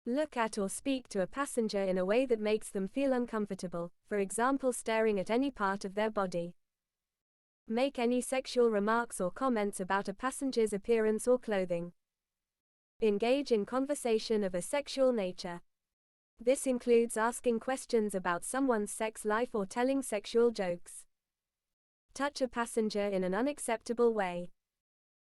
[SPEAKER 1] look at or speak to a passenger in a way that makes them feel uncomfortable, for example staring at any part of their body. Make any sexual remarks or comments about a passenger's appearance or clothing. Engage in conversation of a sexual nature. This includes asking questions about someone's sex life or telling sexual jokes. Touch a passenger in an unacceptable way.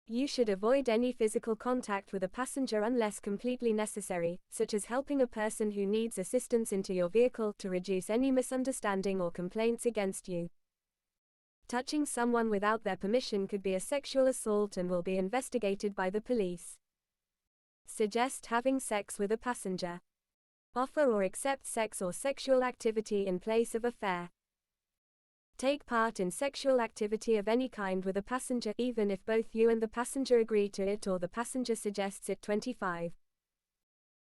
[SPEAKER 1] You should avoid any physical contact with a passenger unless completely necessary, such as helping a person who needs assistance into your vehicle to reduce any misunderstanding or complaints against you. Touching someone without their permission could be a sexual assault and will be investigated by the police. Suggest having sex with a passenger. Offer or accept sex or sexual activity in place of a fare. Take part in sexual activity of any kind with a passenger even if both you and the passenger agree to it or the passenger suggests it. 25.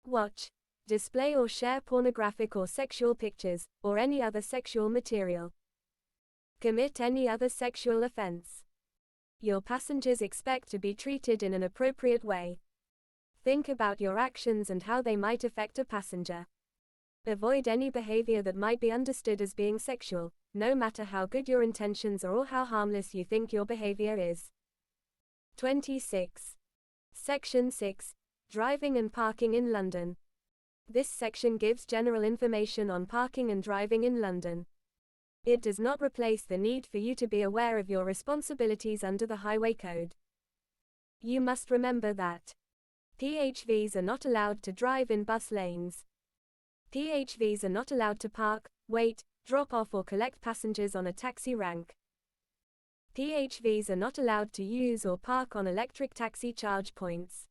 [SPEAKER 1] Watch, display or share pornographic or sexual pictures, or any other sexual material. Commit any other sexual offense. Your passengers expect to be treated in an appropriate way. Think about your actions and how they might affect a passenger. Avoid any behavior that might be understood as being sexual, no matter how good your intentions are or how harmless you think your behavior is. 26. Section 6. Driving and parking in London. This section gives general information on parking and driving in London. It does not replace the need for you to be aware of your responsibilities under the Highway Code. You must remember that PHVs are not allowed to drive in bus lanes. PHVs are not allowed to park, wait, drop off or collect passengers on a taxi rank. PHVs are not allowed to use or park on electric taxi charge points.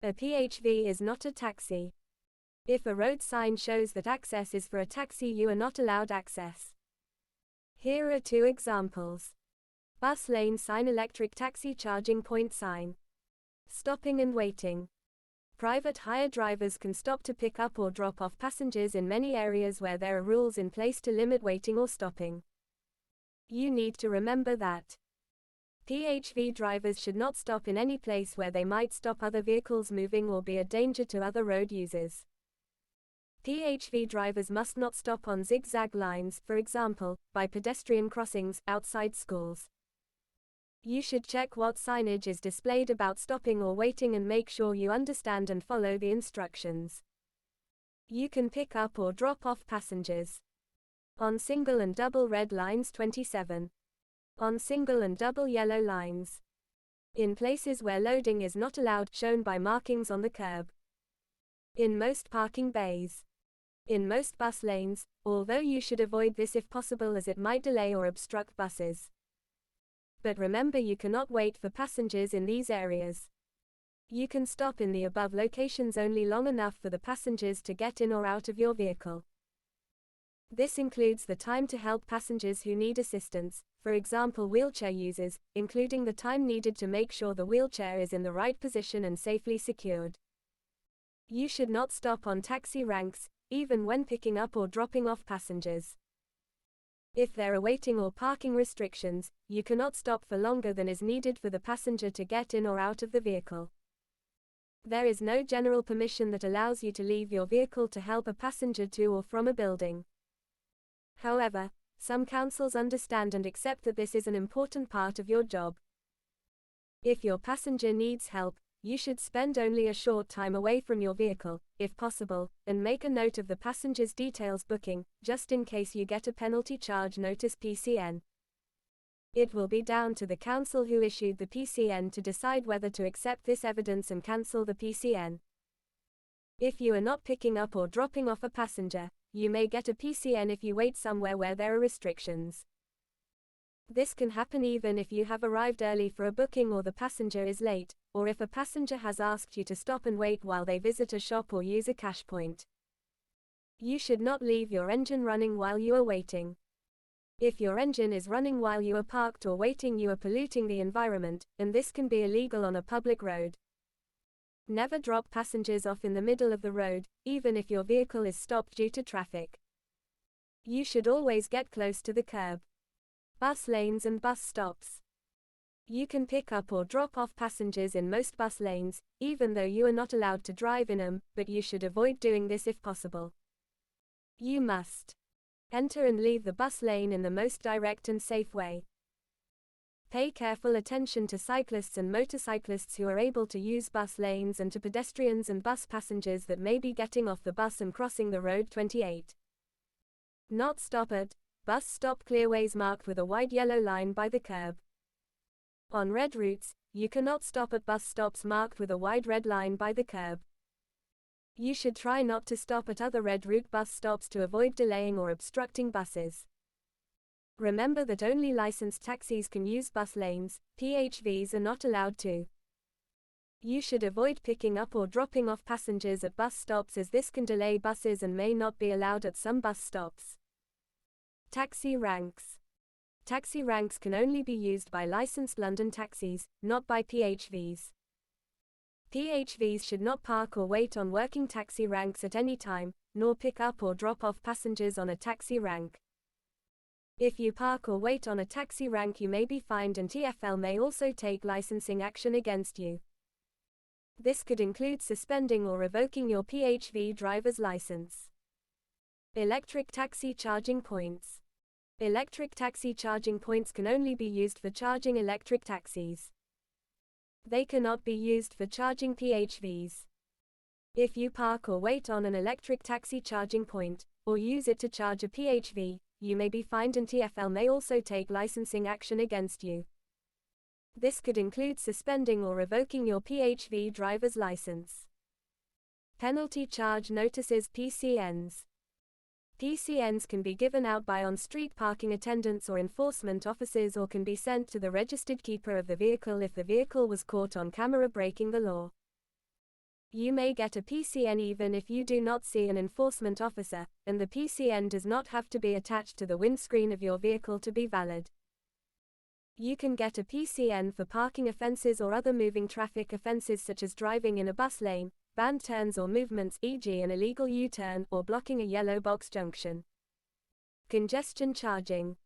[SPEAKER 1] A PHV is not a taxi. If a road sign shows that access is for a taxi, you are not allowed access. Here are 2 examples. Bus lane sign, electric taxi charging point sign. Stopping and waiting. Private hire drivers can stop to pick up or drop off passengers in many areas where there are rules in place to limit waiting or stopping. You need to remember that PHV drivers should not stop in any place where they might stop other vehicles moving or be a danger to other road users. PHV drivers must not stop on zigzag lines, for example, by pedestrian crossings, outside schools. You should check what signage is displayed about stopping or waiting and make sure you understand and follow the instructions. You can pick up or drop off passengers on single and double red lines. 27. On single and double yellow lines. In places where loading is not allowed, shown by markings on the curb. In most parking bays. In most bus lanes, although you should avoid this if possible as it might delay or obstruct buses. But remember, you cannot wait for passengers in these areas. You can stop in the above locations only long enough for the passengers to get in or out of your vehicle. This includes the time to help passengers who need assistance, for example wheelchair users, including the time needed to make sure the wheelchair is in the right position and safely secured. You should not stop on taxi ranks, even when picking up or dropping off passengers. If there are waiting or parking restrictions, you cannot stop for longer than is needed for the passenger to get in or out of the vehicle. There is no general permission that allows you to leave your vehicle to help a passenger to or from a building. However, some councils understand and accept that this is an important part of your job. If your passenger needs help, you should spend only a short time away from your vehicle, if possible, and make a note of the passenger's details booking, just in case you get a penalty charge notice (PCN). It will be down to the council who issued the PCN to decide whether to accept this evidence and cancel the PCN. If you are not picking up or dropping off a passenger, you may get a PCN if you wait somewhere where there are restrictions. This can happen even if you have arrived early for a booking or the passenger is late, or if a passenger has asked you to stop and wait while they visit a shop or use a cash point. You should not leave your engine running while you are waiting. If your engine is running while you are parked or waiting, you are polluting the environment, and this can be illegal on a public road. Never drop passengers off in the middle of the road, even if your vehicle is stopped due to traffic. You should always get close to the curb. Bus lanes and bus stops. You can pick up or drop off passengers in most bus lanes, even though you are not allowed to drive in them, but you should avoid doing this if possible. You must enter and leave the bus lane in the most direct and safe way. Pay careful attention to cyclists and motorcyclists who are able to use bus lanes and to pedestrians and bus passengers that may be getting off the bus and crossing the road. 28. Not stop at bus stop clearways marked with a wide yellow line by the curb. On red routes, you cannot stop at bus stops marked with a wide red line by the curb. You should try not to stop at other red route bus stops to avoid delaying or obstructing buses. Remember that only licensed taxis can use bus lanes, PHVs are not allowed to. You should avoid picking up or dropping off passengers at bus stops as this can delay buses and may not be allowed at some bus stops. Taxi ranks. Taxi ranks can only be used by licensed London taxis, not by PHVs. PHVs should not park or wait on working taxi ranks at any time, nor pick up or drop off passengers on a taxi rank. If you park or wait on a taxi rank, you may be fined, and TfL may also take licensing action against you. This could include suspending or revoking your PHV driver's license. Electric taxi charging points. Electric taxi charging points can only be used for charging electric taxis. They cannot be used for charging PHVs. If you park or wait on an electric taxi charging point, or use it to charge a PHV, you may be fined, and TfL may also take licensing action against you. This could include suspending or revoking your PHV driver's license. Penalty charge notices (PCNs). PCNs can be given out by on-street parking attendants or enforcement officers, or can be sent to the registered keeper of the vehicle if the vehicle was caught on camera breaking the law. You may get a PCN even if you do not see an enforcement officer, and the PCN does not have to be attached to the windscreen of your vehicle to be valid. You can get a PCN for parking offenses or other moving traffic offenses, such as driving in a bus lane, banned turns or movements, e.g. an illegal U-turn, or blocking a yellow box junction. Congestion charging.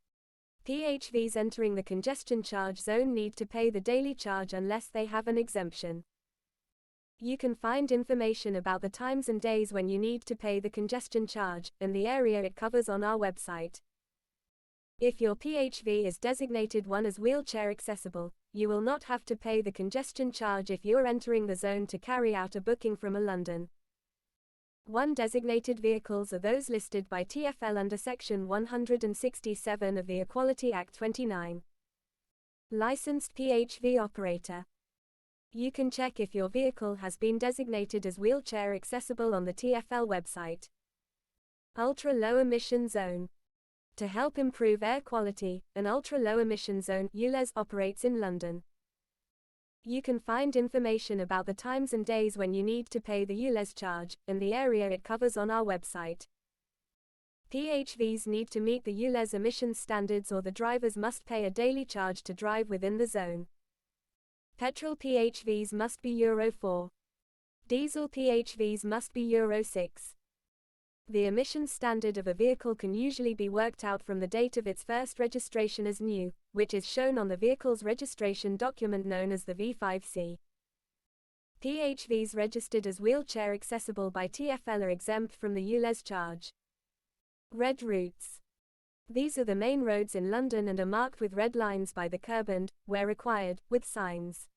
[SPEAKER 1] PHVs entering the congestion charge zone need to pay the daily charge unless they have an exemption. You can find information about the times and days when you need to pay the congestion charge, and the area it covers on our website. If your PHV is designated one as wheelchair accessible, you will not have to pay the congestion charge if you are entering the zone to carry out a booking from a London 1 designated vehicles are those listed by TfL under Section 167 of the Equality Act 29. Licensed PHV operator. You can check if your vehicle has been designated as wheelchair accessible on the TfL website. Ultra-low emission zone. To help improve air quality, an ultra-low emission zone (ULEZ) operates in London. You can find information about the times and days when you need to pay the ULEZ charge, and the area it covers on our website. PHVs need to meet the ULEZ emissions standards, or the drivers must pay a daily charge to drive within the zone. Petrol PHVs must be Euro 4. Diesel PHVs must be Euro 6. The emissions standard of a vehicle can usually be worked out from the date of its first registration as new, which is shown on the vehicle's registration document known as the V5C. PHVs registered as wheelchair accessible by TfL are exempt from the ULEZ charge. Red routes. These are the main roads in London and are marked with red lines by the curb and, where required, with signs.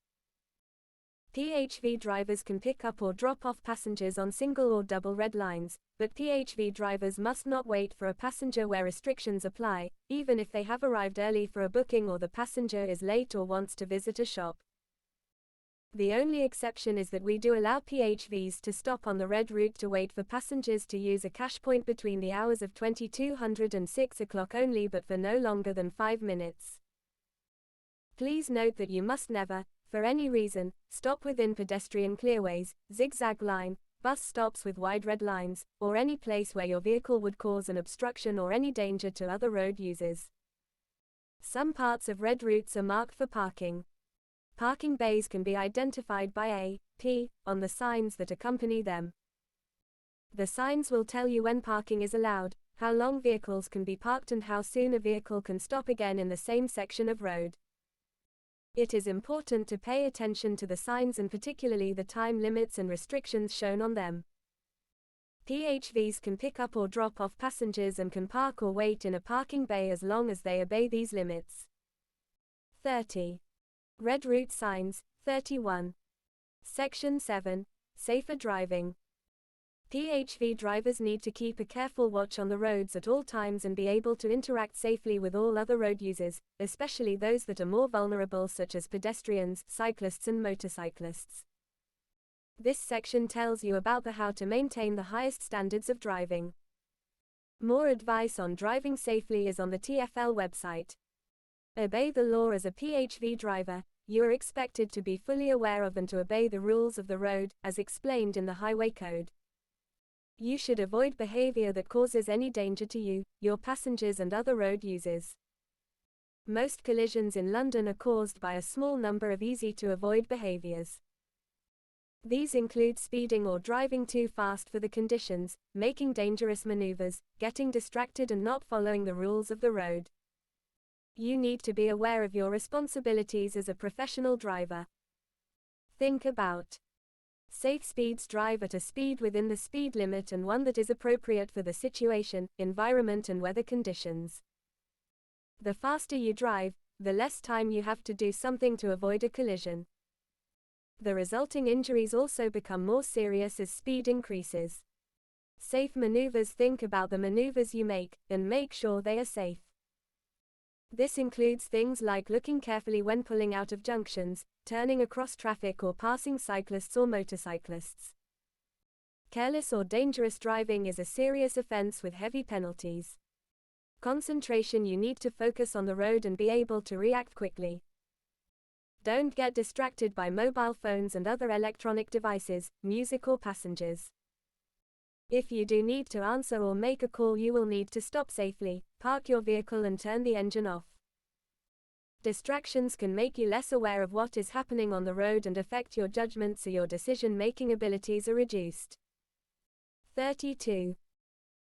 [SPEAKER 1] PHV drivers can pick up or drop off passengers on single or double red lines, but PHV drivers must not wait for a passenger where restrictions apply, even if they have arrived early for a booking or the passenger is late or wants to visit a shop. The only exception is that we do allow PHVs to stop on the red route to wait for passengers to use a cash point between the hours of 2200 and 6 o'clock only, but for no longer than 5 minutes. Please note that you must never, for any reason, stop within pedestrian clearways, zigzag line, bus stops with wide red lines, or any place where your vehicle would cause an obstruction or any danger to other road users. Some parts of red routes are marked for parking. Parking bays can be identified by a P on the signs that accompany them. The signs will tell you when parking is allowed, how long vehicles can be parked, and how soon a vehicle can stop again in the same section of road. It is important to pay attention to the signs and particularly the time limits and restrictions shown on them. PHVs can pick up or drop off passengers and can park or wait in a parking bay as long as they obey these limits. 30. Red route signs, 31. Section 7. Safer driving. PHV drivers need to keep a careful watch on the roads at all times and be able to interact safely with all other road users, especially those that are more vulnerable, such as pedestrians, cyclists and motorcyclists. This section tells you about how to maintain the highest standards of driving. More advice on driving safely is on the TfL website. Obey the law. As a PHV driver, you are expected to be fully aware of and to obey the rules of the road, as explained in the Highway Code. You should avoid behavior that causes any danger to you, your passengers and other road users. Most collisions in London are caused by a small number of easy-to-avoid behaviors. These include speeding or driving too fast for the conditions, making dangerous maneuvers, getting distracted and not following the rules of the road. You need to be aware of your responsibilities as a professional driver. Think about safe speeds. Drive at a speed within the speed limit and one that is appropriate for the situation, environment and weather conditions. The faster you drive, the less time you have to do something to avoid a collision. The resulting injuries also become more serious as speed increases. Safe maneuvers. Think about the maneuvers you make, and make sure they are safe. This includes things like looking carefully when pulling out of junctions, turning across traffic or passing cyclists or motorcyclists. Careless or dangerous driving is a serious offense with heavy penalties. Concentration. You need to focus on the road and be able to react quickly. Don't get distracted by mobile phones and other electronic devices, music or passengers. If you do need to answer or make a call, you will need to stop safely, park your vehicle and turn the engine off. Distractions can make you less aware of what is happening on the road and affect your judgment, so your decision-making abilities are reduced. 32.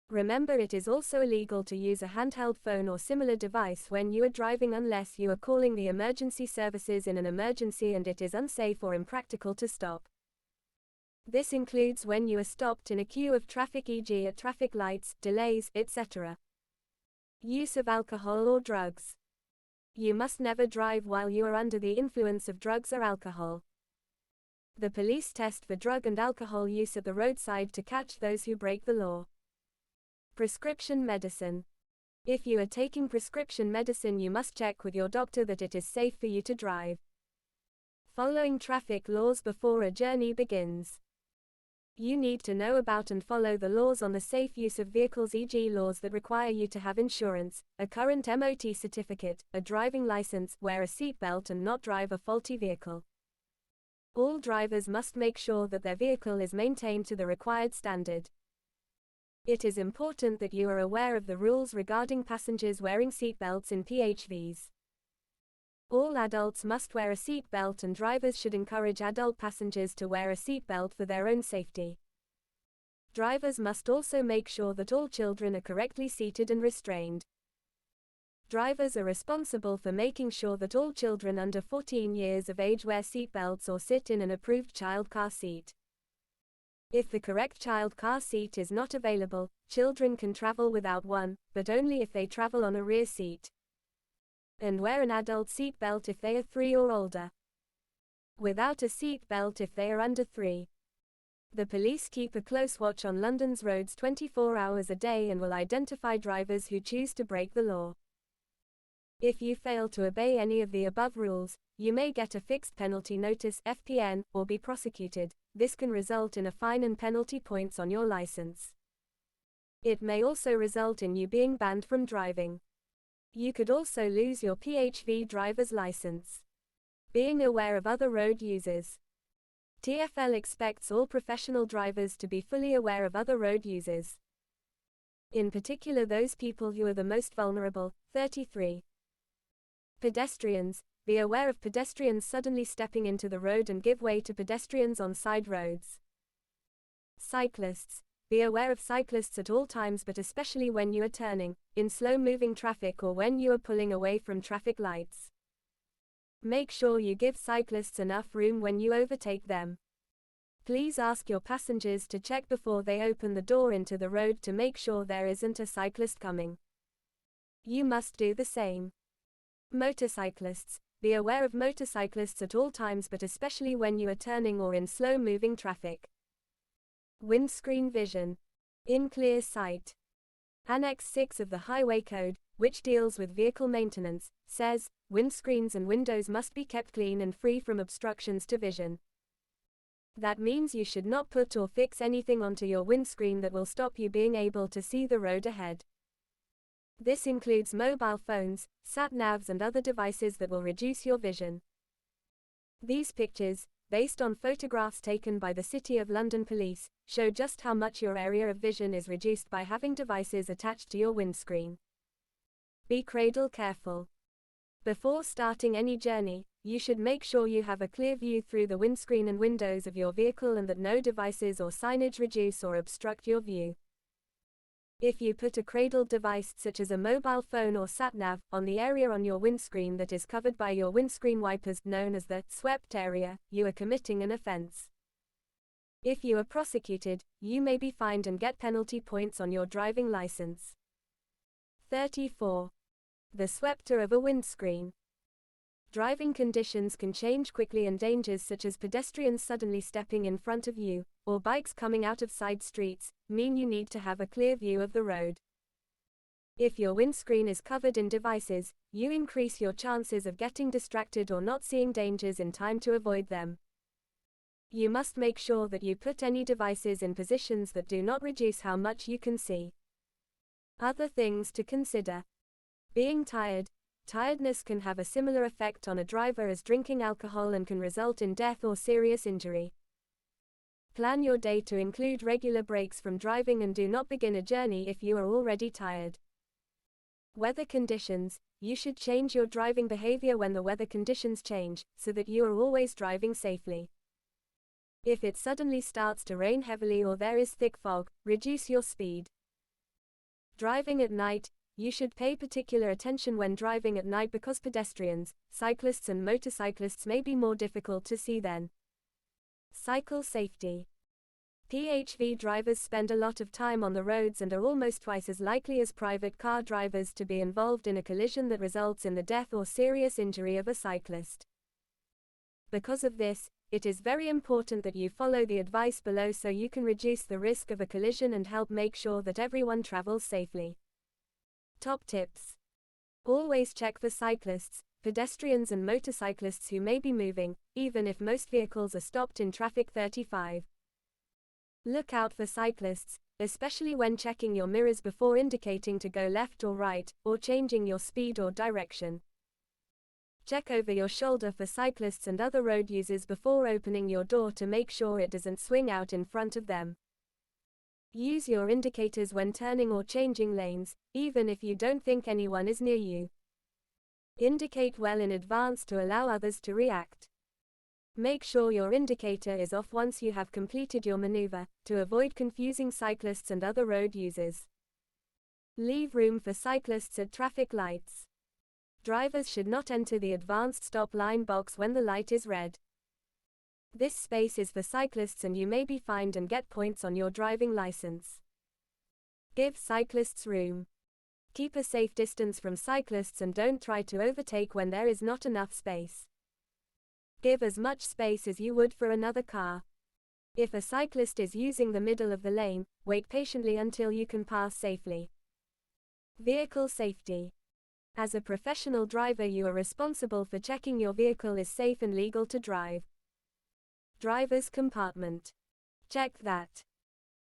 [SPEAKER 1] Remember, it is also illegal to use a handheld phone or similar device when you are driving unless you are calling the emergency services in an emergency and it is unsafe or impractical to stop. This includes when you are stopped in a queue of traffic, e.g. at traffic lights, delays, etc. Use of alcohol or drugs. You must never drive while you are under the influence of drugs or alcohol. The police test for drug and alcohol use at the roadside to catch those who break the law. Prescription medicine. If you are taking prescription medicine, you must check with your doctor that it is safe for you to drive. Following traffic laws before a journey begins. You need to know about and follow the laws on the safe use of vehicles, e.g. laws that require you to have insurance, a current MOT certificate, a driving license, wear a seatbelt and not drive a faulty vehicle. All drivers must make sure that their vehicle is maintained to the required standard. It is important that you are aware of the rules regarding passengers wearing seatbelts in PHVs. All adults must wear a seatbelt and drivers should encourage adult passengers to wear a seatbelt for their own safety. Drivers must also make sure that all children are correctly seated and restrained. Drivers are responsible for making sure that all children under 14 years of age wear seatbelts or sit in an approved child car seat. If the correct child car seat is not available, children can travel without one, but only if they travel on a rear seat. And wear an adult seat belt if they are 3 or older. Without a seat belt if they are under 3. The police keep a close watch on London's roads 24 hours a day and will identify drivers who choose to break the law. If you fail to obey any of the above rules, you may get a fixed penalty notice (FPN) or be prosecuted. This can result in a fine and penalty points on your license. It may also result in you being banned from driving. You could also lose your PHV driver's license. Being aware of other road users. TfL expects all professional drivers to be fully aware of other road users. In particular, those people who are the most vulnerable. 33. Pedestrians. Be aware of pedestrians suddenly stepping into the road and give way to pedestrians on side roads. Cyclists. Be aware of cyclists at all times, but especially when you are turning, in slow-moving traffic or when you are pulling away from traffic lights. Make sure you give cyclists enough room when you overtake them. Please ask your passengers to check before they open the door into the road to make sure there isn't a cyclist coming. You must do the same. Motorcyclists. Be aware of motorcyclists at all times, but especially when you are turning or in slow-moving traffic. Windscreen vision. In clear sight. Annex 6 of the Highway Code, which deals with vehicle maintenance, says, windscreens and windows must be kept clean and free from obstructions to vision. That means you should not put or fix anything onto your windscreen that will stop you being able to see the road ahead. This includes mobile phones, sat-navs and other devices that will reduce your vision. These pictures, based on photographs taken by the City of London Police, show just how much your area of vision is reduced by having devices attached to your windscreen. Be cradle careful. Before starting any journey, you should make sure you have a clear view through the windscreen and windows of your vehicle and that no devices or signage reduce or obstruct your view. If you put a cradled device such as a mobile phone or sat-nav on the area on your windscreen that is covered by your windscreen wipers, known as the swept area, you are committing an offense. If you are prosecuted, you may be fined and get penalty points on your driving license. 34. The swepter of a windscreen. Driving conditions can change quickly and dangers such as pedestrians suddenly stepping in front of you, or bikes coming out of side streets, mean you need to have a clear view of the road. If your windscreen is covered in devices, you increase your chances of getting distracted or not seeing dangers in time to avoid them. You must make sure that you put any devices in positions that do not reduce how much you can see. Other things to consider. Being tired. Tiredness can have a similar effect on a driver as drinking alcohol and can result in death or serious injury. Plan your day to include regular breaks from driving and do not begin a journey if you are already tired. Weather conditions. You should change your driving behavior when the weather conditions change, so that you are always driving safely. If it suddenly starts to rain heavily or there is thick fog, reduce your speed. Driving at night. You should pay particular attention when driving at night because pedestrians, cyclists and motorcyclists may be more difficult to see then. Cycle safety. PHV drivers spend a lot of time on the roads and are almost twice as likely as private car drivers to be involved in a collision that results in the death or serious injury of a cyclist. Because of this, it is very important that you follow the advice below so you can reduce the risk of a collision and help make sure that everyone travels safely. Top tips. Always check for cyclists, pedestrians and motorcyclists who may be moving, even if most vehicles are stopped in traffic. 35. Look out for cyclists, especially when checking your mirrors before indicating to go left or right, or changing your speed or direction. Check over your shoulder for cyclists and other road users before opening your door to make sure it doesn't swing out in front of them. Use your indicators when turning or changing lanes, even if you don't think anyone is near you. Indicate well in advance to allow others to react. Make sure your indicator is off once you have completed your maneuver, to avoid confusing cyclists and other road users. Leave room for cyclists at traffic lights. Drivers should not enter the advanced stop line box when the light is red. This space is for cyclists and you may be fined and get points on your driving license. Give cyclists room. Keep a safe distance from cyclists and don't try to overtake when there is not enough space. Give as much space as you would for another car. If a cyclist is using the middle of the lane, wait patiently until you can pass safely. Vehicle safety. As a professional driver, you are responsible for checking your vehicle is safe and legal to drive. Driver's compartment. Check that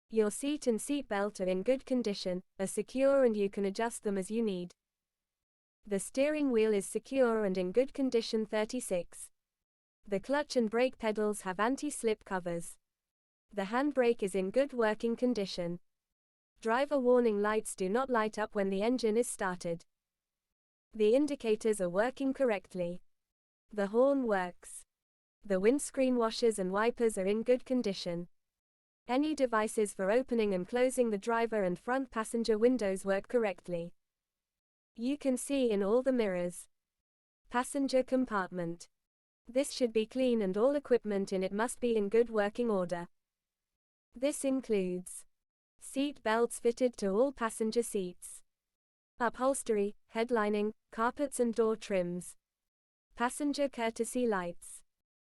[SPEAKER 1] your seat and seat belt are in good condition, are secure and you can adjust them as you need. The steering wheel is secure and in good condition. 36. The clutch and brake pedals have anti-slip covers. The handbrake is in good working condition. Driver warning lights do not light up when the engine is started. The indicators are working correctly. The horn works. The windscreen washers and wipers are in good condition. Any devices for opening and closing the driver and front passenger windows work correctly. You can see in all the mirrors. Passenger compartment. This should be clean and all equipment in it must be in good working order. This includes seat belts fitted to all passenger seats, upholstery, headlining, carpets and door trims, passenger courtesy lights,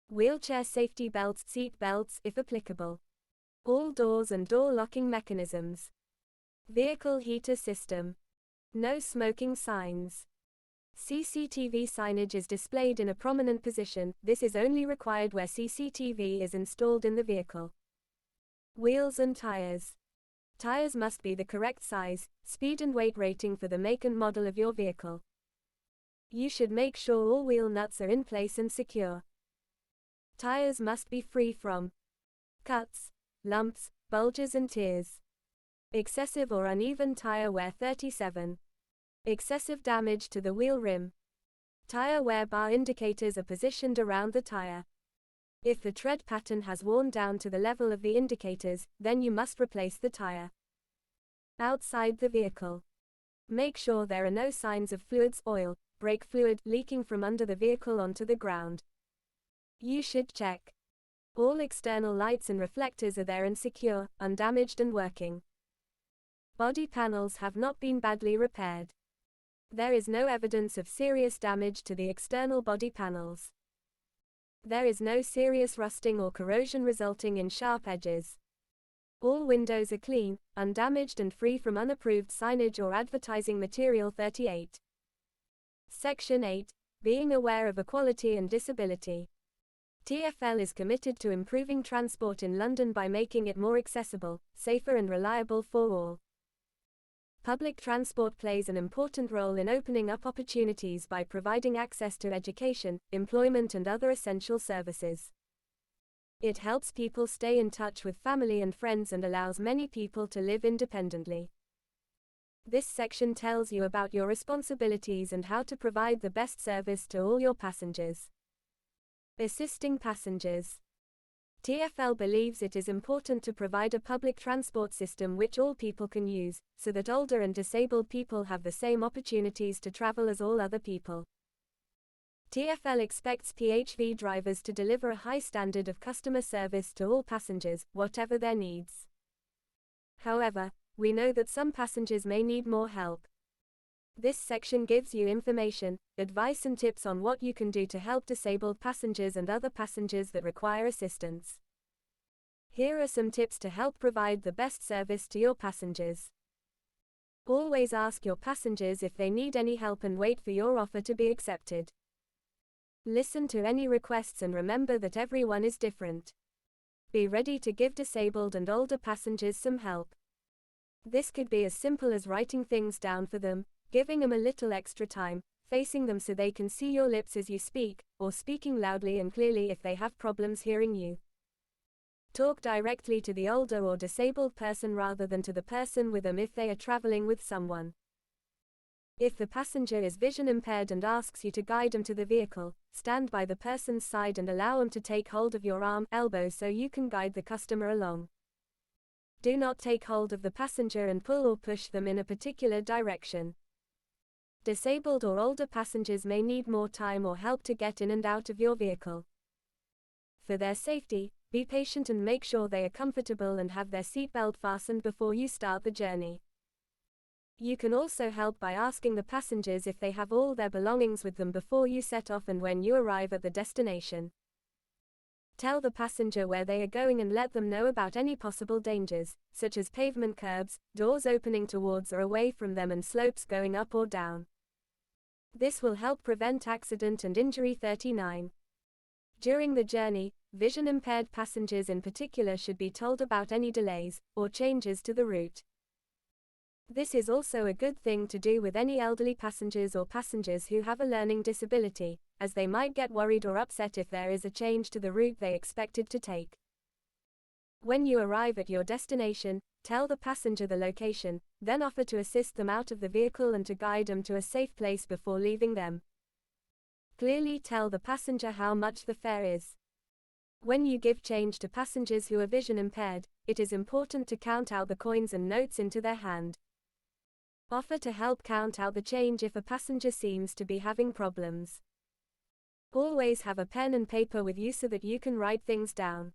[SPEAKER 1] wheelchair safety belts, seat belts if applicable, all doors and door locking mechanisms, vehicle heater system, no smoking signs. CCTV signage is displayed in a prominent position. This is only required where CCTV is installed in the vehicle. Wheels and tires. Tires must be the correct size, speed and weight rating for the make and model of your vehicle. You should make sure all wheel nuts are in place and secure. Tires must be free from cuts, lumps, bulges and tears. Excessive or uneven tire wear. 37. Excessive damage to the wheel rim. Tire wear bar indicators are positioned around the tire. If the tread pattern has worn down to the level of the indicators, then you must replace the tire. Outside the vehicle. Make sure there are no signs of fluids, oil, brake fluid leaking from under the vehicle onto the ground. You should check. All external lights and reflectors are there and secure, undamaged and working. Body panels have not been badly repaired. There is no evidence of serious damage to the external body panels. There is no serious rusting or corrosion resulting in sharp edges. All windows are clean, undamaged and free from unapproved signage or advertising material. 38. Section 8. Being aware of equality and disability. TfL is committed to improving transport in London by making it more accessible, safer and reliable for all. Public transport plays an important role in opening up opportunities by providing access to education, employment and other essential services. It helps people stay in touch with family and friends and allows many people to live independently. This section tells you about your responsibilities and how to provide the best service to all your passengers. Assisting passengers. TfL believes it is important to provide a public transport system which all people can use, so that older and disabled people have the same opportunities to travel as all other people. TfL expects PHV drivers to deliver a high standard of customer service to all passengers, whatever their needs. However, we know that some passengers may need more help. This section gives you information, advice and tips on what you can do to help disabled passengers and other passengers that require assistance. Here are some tips to help provide the best service to your passengers. Always ask your passengers if they need any help and wait for your offer to be accepted. Listen to any requests and remember that everyone is different. Be ready to give disabled and older passengers some help. This could be as simple as writing things down for them, giving them a little extra time, facing them so they can see your lips as you speak, or speaking loudly and clearly if they have problems hearing you. Talk directly to the older or disabled person rather than to the person with them if they are traveling with someone. If the passenger is vision impaired and asks you to guide them to the vehicle, stand by the person's side and allow them to take hold of your arm, elbow so you can guide the customer along. Do not take hold of the passenger and pull or push them in a particular direction. Disabled or older passengers may need more time or help to get in and out of your vehicle. For their safety, be patient and make sure they are comfortable and have their seatbelt fastened before you start the journey. You can also help by asking the passengers if they have all their belongings with them before you set off and when you arrive at the destination. Tell the passenger where they are going and let them know about any possible dangers, such as pavement curbs, doors opening towards or away from them and slopes going up or down. This will help prevent accident and injury. 39. During the journey, vision-impaired passengers in particular should be told about any delays or changes to the route. This is also a good thing to do with any elderly passengers or passengers who have a learning disability, as they might get worried or upset if there is a change to the route they expected to take. When you arrive at your destination, tell the passenger the location, then offer to assist them out of the vehicle and to guide them to a safe place before leaving them. Clearly tell the passenger how much the fare is. When you give change to passengers who are vision impaired, it is important to count out the coins and notes into their hand. Offer to help count out the change if a passenger seems to be having problems. Always have a pen and paper with you so that you can write things down.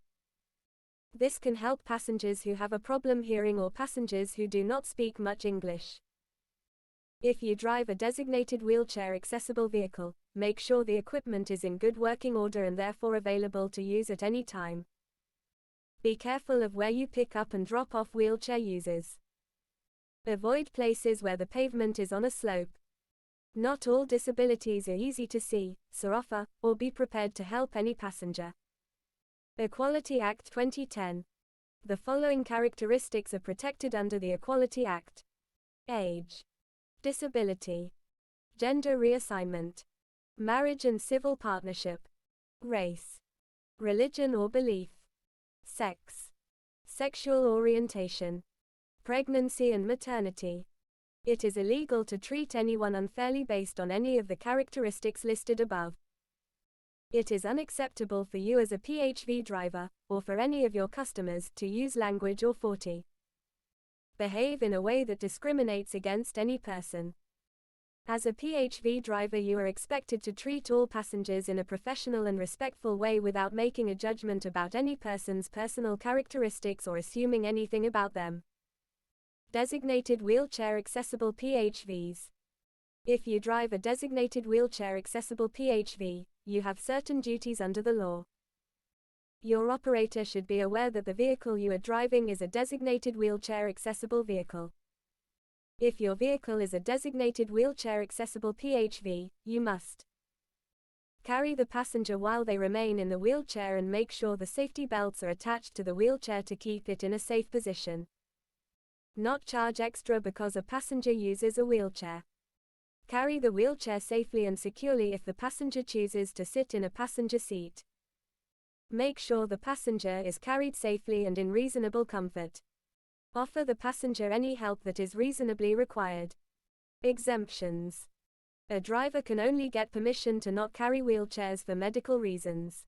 [SPEAKER 1] This can help passengers who have a problem hearing or passengers who do not speak much English. If you drive a designated wheelchair-accessible vehicle, make sure the equipment is in good working order and therefore available to use at any time. Be careful of where you pick up and drop off wheelchair users. Avoid places where the pavement is on a slope. Not all disabilities are easy to see, so offer, or be prepared to help any passenger. Equality Act 2010. The following characteristics are protected under the Equality Act: age, disability, gender reassignment, marriage and civil partnership, race, religion or belief, sex, sexual orientation, pregnancy and maternity, It is illegal to treat anyone unfairly based on any of the characteristics listed above. It is unacceptable for you as a PHV driver, or for any of your customers, to use language or behave in a way that discriminates against any person. As a PHV driver, you are expected to treat all passengers in a professional and respectful way without making a judgment about any person's personal characteristics or assuming anything about them. Designated wheelchair accessible PHVs. If you drive a designated wheelchair accessible PHV, you have certain duties under the law. Your operator should be aware that the vehicle you are driving is a designated wheelchair accessible vehicle. If your vehicle is a designated wheelchair accessible PHV, you must carry the passenger while they remain in the wheelchair and make sure the safety belts are attached to the wheelchair to keep it in a safe position. Not charge extra because a passenger uses a wheelchair. Carry the wheelchair safely and securely if the passenger chooses to sit in a passenger seat. Make sure the passenger is carried safely and in reasonable comfort. Offer the passenger any help that is reasonably required. Exemptions. A driver can only get permission to not carry wheelchairs for medical reasons.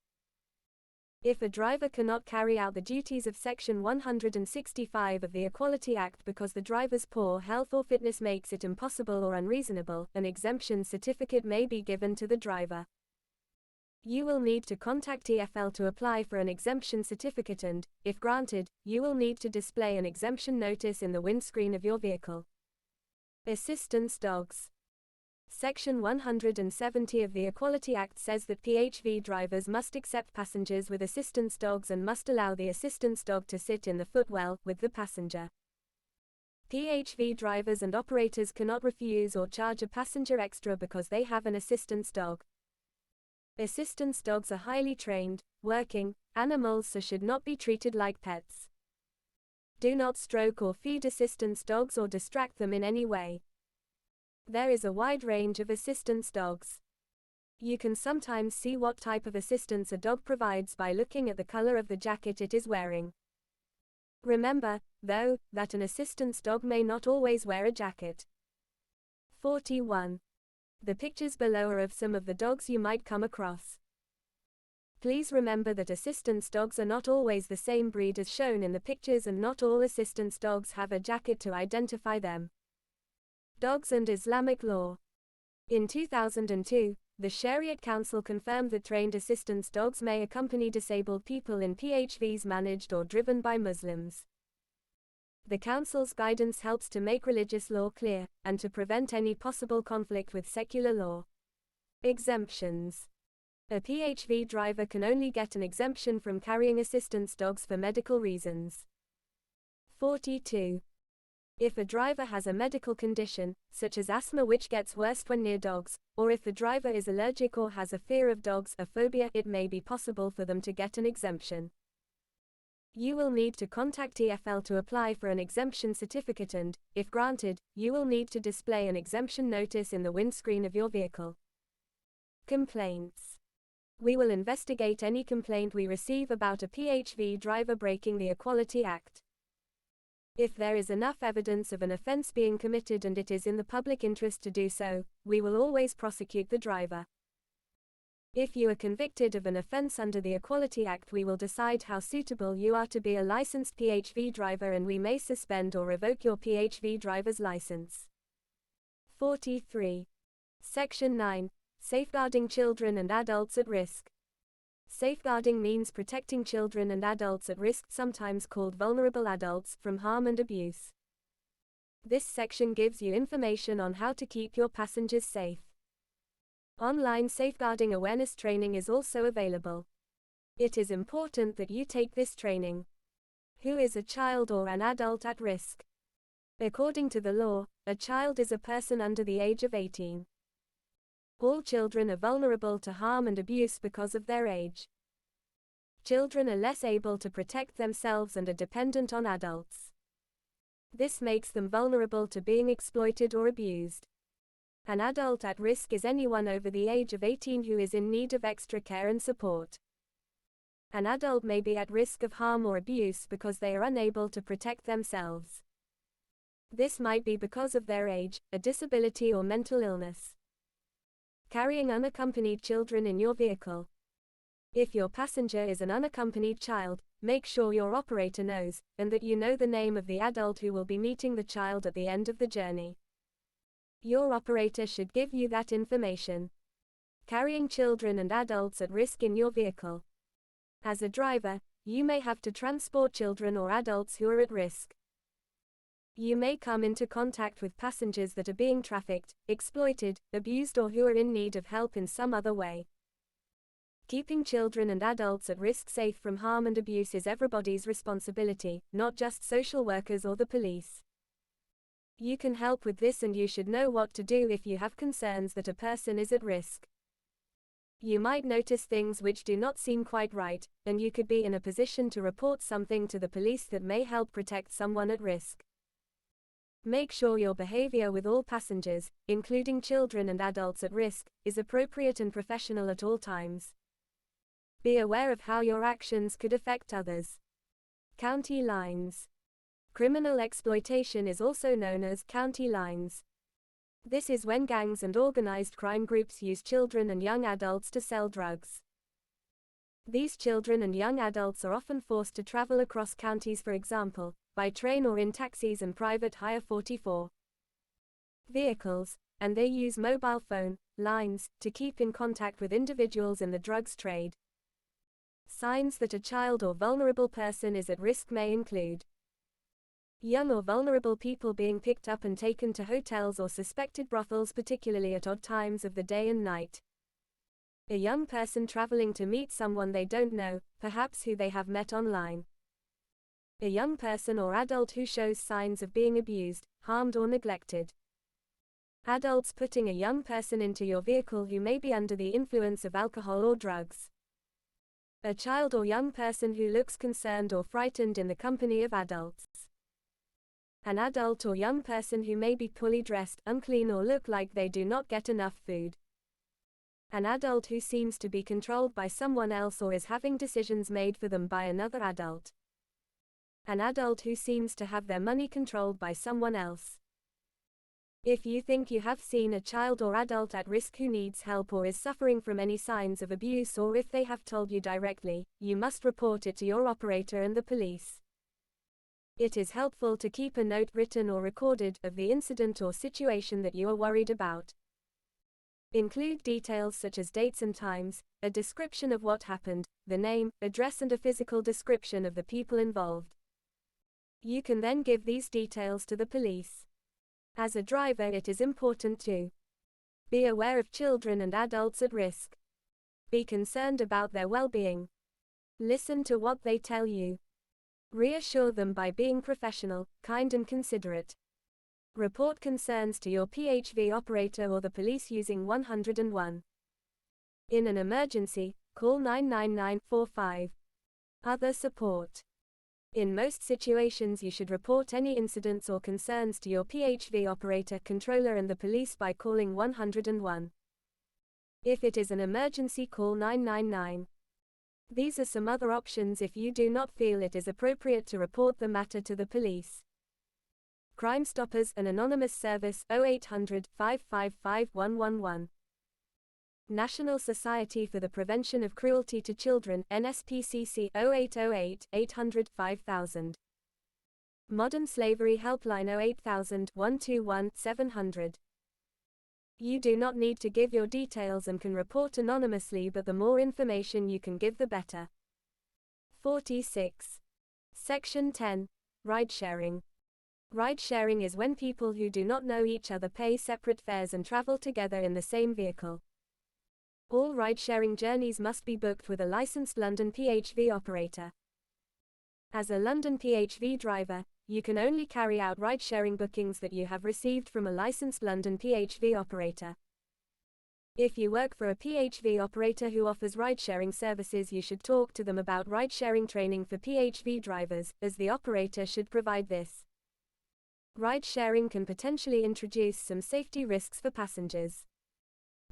[SPEAKER 1] If a driver cannot carry out the duties of Section 165 of the Equality Act because the driver's poor health or fitness makes it impossible or unreasonable, an exemption certificate may be given to the driver. You will need to contact TfL to apply for an exemption certificate and, if granted, you will need to display an exemption notice in the windscreen of your vehicle. Assistance dogs. Section 170 of the Equality Act says that PHV drivers must accept passengers with assistance dogs and must allow the assistance dog to sit in the footwell with the passenger. PHV drivers and operators cannot refuse or charge a passenger extra because they have an assistance dog. Assistance dogs are highly trained, working animals, so should not be treated like pets. Do not stroke or feed assistance dogs or distract them in any way. There is a wide range of assistance dogs. You can sometimes see what type of assistance a dog provides by looking at the color of the jacket it is wearing. Remember, though, that an assistance dog may not always wear a jacket. 41. The pictures below are of some of the dogs you might come across. Please remember that assistance dogs are not always the same breed as shown in the pictures, and not all assistance dogs have a jacket to identify them. Dogs and Islamic law. In 2002, the Shariat Council confirmed that trained assistance dogs may accompany disabled people in PHVs managed or driven by Muslims. The Council's guidance helps to make religious law clear, and to prevent any possible conflict with secular law. Exemptions. A PHV driver can only get an exemption from carrying assistance dogs for medical reasons. 42. If a driver has a medical condition, such as asthma which gets worse when near dogs, or if the driver is allergic or has a fear of dogs, a phobia, it may be possible for them to get an exemption. You will need to contact TfL to apply for an exemption certificate and, if granted, you will need to display an exemption notice in the windscreen of your vehicle. Complaints. We will investigate any complaint we receive about a PHV driver breaking the Equality Act. If there is enough evidence of an offense being committed and it is in the public interest to do so, we will always prosecute the driver. If you are convicted of an offense under the Equality Act, we will decide how suitable you are to be a licensed PHV driver, and we may suspend or revoke your PHV driver's license. 43. Section 9. Safeguarding children and adults at risk. Safeguarding means protecting children and adults at risk, sometimes called vulnerable adults, from harm and abuse. This section gives you information on how to keep your passengers safe. Online safeguarding awareness training is also available. It is important that you take this training. Who is a child or an adult at risk? According to the law, a child is a person under the age of 18. All children are vulnerable to harm and abuse because of their age. Children are less able to protect themselves and are dependent on adults. This makes them vulnerable to being exploited or abused. An adult at risk is anyone over the age of 18 who is in need of extra care and support. An adult may be at risk of harm or abuse because they are unable to protect themselves. This might be because of their age, a disability, or mental illness. Carrying unaccompanied children in your vehicle. If your passenger is an unaccompanied child, make sure your operator knows, and that you know the name of the adult who will be meeting the child at the end of the journey. Your operator should give you that information. Carrying children and adults at risk in your vehicle. As a driver, you may have to transport children or adults who are at risk. You may come into contact with passengers that are being trafficked, exploited, abused, or who are in need of help in some other way. Keeping children and adults at risk safe from harm and abuse is everybody's responsibility, not just social workers or the police. You can help with this, and you should know what to do if you have concerns that a person is at risk. You might notice things which do not seem quite right, and you could be in a position to report something to the police that may help protect someone at risk. Make sure your behavior with all passengers, including children and adults at risk, is appropriate and professional at all times. Be aware of how your actions could affect others. County lines. Criminal exploitation is also known as county lines. This is when gangs and organized crime groups use children and young adults to sell drugs. These children and young adults are often forced to travel across counties, for example, by train or in taxis and private hire 44 vehicles, and they use mobile phone lines to keep in contact with individuals in the drugs trade. Signs that a child or vulnerable person is at risk may include young or vulnerable people being picked up and taken to hotels or suspected brothels, particularly at odd times of the day and night. A young person traveling to meet someone they don't know, perhaps who they have met online. A young person or adult who shows signs of being abused, harmed, or neglected. Adults putting a young person into your vehicle who may be under the influence of alcohol or drugs. A child or young person who looks concerned or frightened in the company of adults. An adult or young person who may be poorly dressed, unclean, or look like they do not get enough food. An adult who seems to be controlled by someone else or is having decisions made for them by another adult. An adult who seems to have their money controlled by someone else. If you think you have seen a child or adult at risk who needs help or is suffering from any signs of abuse, or if they have told you directly, you must report it to your operator and the police. It is helpful to keep a note, written or recorded, of the incident or situation that you are worried about. Include details such as dates and times, a description of what happened, the name, address, and a physical description of the people involved. You can then give these details to the police. As a driver, it is important to be aware of children and adults at risk. Be concerned about their well-being. Listen to what they tell you. Reassure them by being professional, kind, and considerate. Report concerns to your PHV operator or the police using 101. In an emergency, call 99945. Other support. In most situations, you should report any incidents or concerns to your PHV operator, controller, and the police by calling 101. If it is an emergency, call 999. These are some other options if you do not feel it is appropriate to report the matter to the police. Crime Stoppers, an anonymous service, 0800 555 111. National Society for the Prevention of Cruelty to Children, NSPCC, 0808 800 5000. Modern Slavery Helpline, 08000 121 700. You do not need to give your details and can report anonymously, but the more information you can give, the better. 46. Section 10. Ride-sharing. Ride-sharing is when people who do not know each other pay separate fares and travel together in the same vehicle. All ride-sharing journeys must be booked with a licensed London PHV operator. As a London PHV driver, you can only carry out ride-sharing bookings that you have received from a licensed London PHV operator. If you work for a PHV operator who offers ride-sharing services, you should talk to them about ride-sharing training for PHV drivers, as the operator should provide this. Ride-sharing can potentially introduce some safety risks for passengers.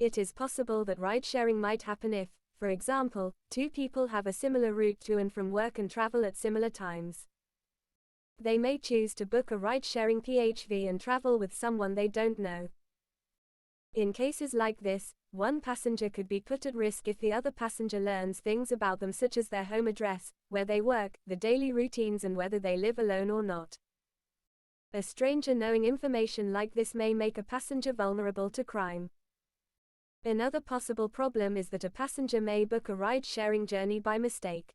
[SPEAKER 1] It is possible that ride-sharing might happen if, for example, two people have a similar route to and from work and travel at similar times. They may choose to book a ride-sharing PHV and travel with someone they don't know. In cases like this, one passenger could be put at risk if the other passenger learns things about them such as their home address, where they work, the daily routines and whether they live alone or not. A stranger knowing information like this may make a passenger vulnerable to crime. Another possible problem is that a passenger may book a ride-sharing journey by mistake.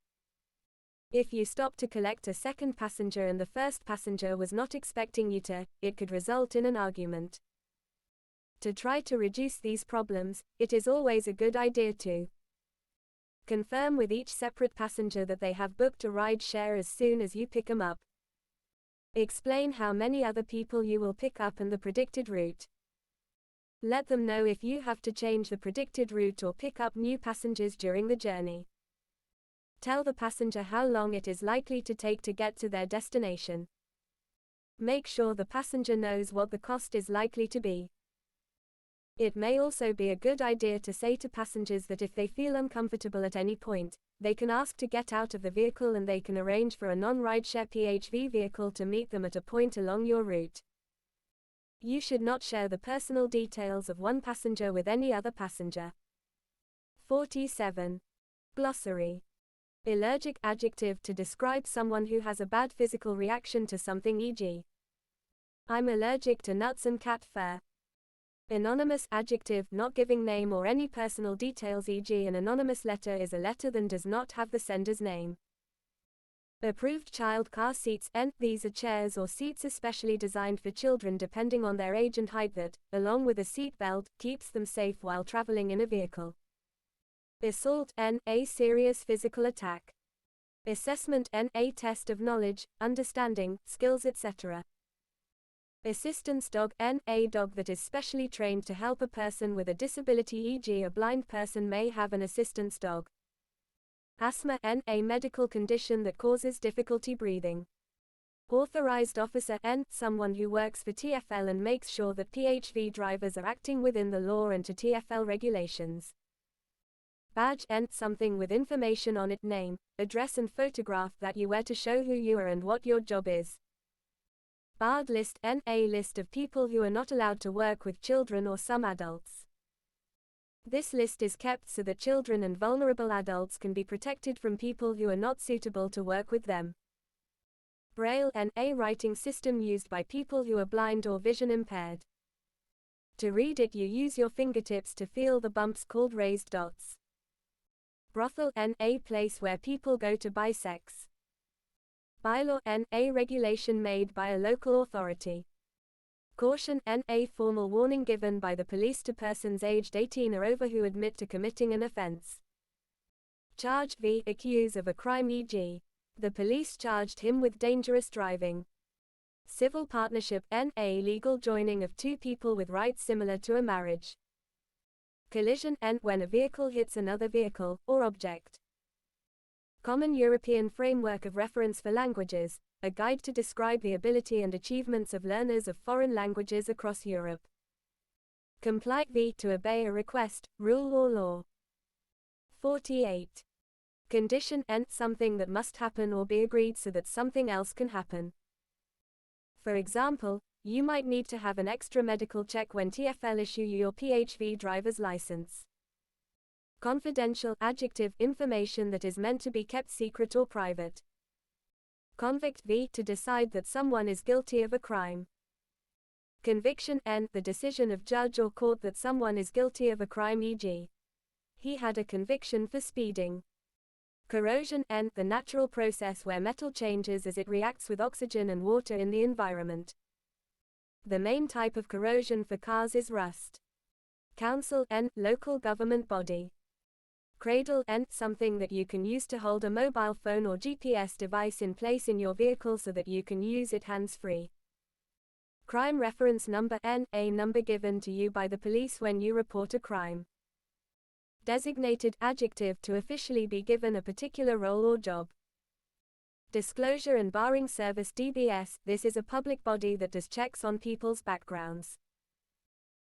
[SPEAKER 1] If you stop to collect a second passenger and the first passenger was not expecting you to, it could result in an argument. To try to reduce these problems, it is always a good idea to confirm with each separate passenger that they have booked a ride share as soon as you pick them up. Explain how many other people you will pick up and the predicted route. Let them know if you have to change the predicted route or pick up new passengers during the journey. Tell the passenger how long it is likely to take to get to their destination. Make sure the passenger knows what the cost is likely to be. It may also be a good idea to say to passengers that if they feel uncomfortable at any point, they can ask to get out of the vehicle and they can arrange for a non-rideshare PHV vehicle to meet them at a point along your route. You should not share the personal details of one passenger with any other passenger. 47. Glossary. Allergic adjective to describe someone who has a bad physical reaction to something, e.g. I'm allergic to nuts and cat fur. Anonymous adjective not giving name or any personal details, e.g. an anonymous letter is a letter that does not have the sender's name. Approved child car seats, these are chairs or seats especially designed for children depending on their age and height that, along with a seat belt, keeps them safe while traveling in a vehicle. Assault, a serious physical attack. Assessment, a test of knowledge, understanding, skills, etc. Assistance dog, a dog that is specially trained to help a person with a disability, e.g. a blind person may have an assistance dog. Asthma, a medical condition that causes difficulty breathing. Authorized officer, someone who works for TfL and makes sure that PHV drivers are acting within the law and to TfL regulations. Badge, something with information on it, name, address and photograph that you wear to show who you are and what your job is. Barred list, a list of people who are not allowed to work with children or some adults. This list is kept so that children and vulnerable adults can be protected from people who are not suitable to work with them. Braille, a writing system used by people who are blind or vision impaired. To read it, you use your fingertips to feel the bumps called raised dots. Brothel, a place where people go to buy sex. Bylaw, a regulation made by a local authority. Caution, a formal warning given by the police to persons aged 18 or over who admit to committing an offense. Charge, accuse of a crime, e.g. the police charged him with dangerous driving. Civil partnership, a legal joining of two people with rights similar to a marriage. Collision, when a vehicle hits another vehicle, or object. Common European Framework of Reference for Languages, a guide to describe the ability and achievements of learners of foreign languages across Europe. Comply, to obey a request, rule or law. 48. Condition, something that must happen or be agreed so that something else can happen. For example, you might need to have an extra medical check when TfL issue you your PHV driver's license. Confidential, adjective, information that is meant to be kept secret or private. Convict, to decide that someone is guilty of a crime. Conviction, the decision of judge or court that someone is guilty of a crime, e.g. he had a conviction for speeding. Corrosion, the natural process where metal changes as it reacts with oxygen and water in the environment. The main type of corrosion for cars is rust. Council, local government body. Cradle, something that you can use to hold a mobile phone or GPS device in place in your vehicle so that you can use it hands-free. Crime reference number, a number given to you by the police when you report a crime. Designated, adjective to officially be given a particular role or job. Disclosure and Barring Service, DBS, this is a public body that does checks on people's backgrounds.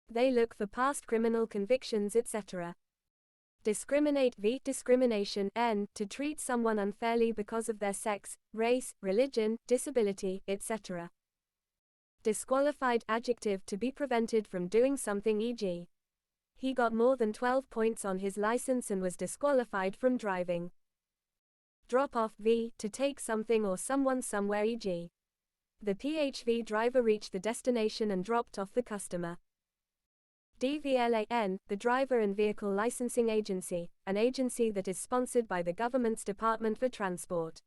[SPEAKER 1] They look for past criminal convictions, etc. Discriminate v. Discrimination n. To treat someone unfairly because of their sex, race, religion, disability, etc. Disqualified adjective. To be prevented from doing something, e.g. he got more than 12 points on his license and was disqualified from driving. Drop off v. To take something or someone somewhere, e.g. the PHV driver reached the destination and dropped off the customer. DVLAN, the Driver and Vehicle Licensing Agency, an agency that is sponsored by the government's Department for Transport.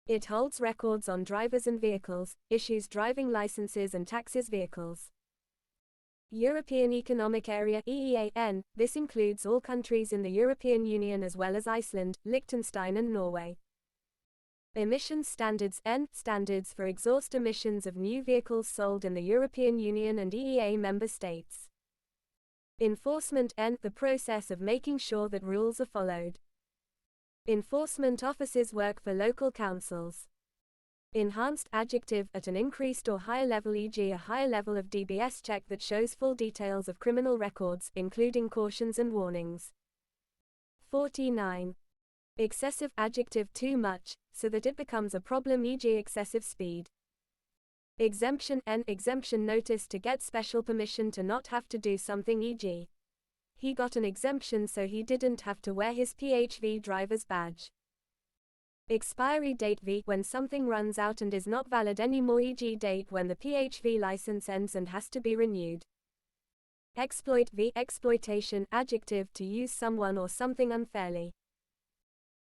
[SPEAKER 1] It holds records on drivers and vehicles, issues driving licenses and taxes vehicles. European Economic Area EEAN, this includes all countries in the European Union as well as Iceland, Liechtenstein and Norway. Emissions Standards N, standards for exhaust emissions of new vehicles sold in the European Union and EEA member states. Enforcement N, the process of making sure that rules are followed. Enforcement officers work for local councils. Enhanced adjective, at an increased or higher level, e.g. a higher level of DBS check that shows full details of criminal records, including cautions and warnings. 49. Excessive adjective, too much, so that it becomes a problem, e.g. excessive speed. Exemption N, exemption notice, to get special permission to not have to do something, e.g. he got an exemption so he didn't have to wear his PHV driver's badge. Expiry date v, when something runs out and is not valid anymore, e.g. date when the PHV license ends and has to be renewed. Exploit v, exploitation adjective, to use someone or something unfairly.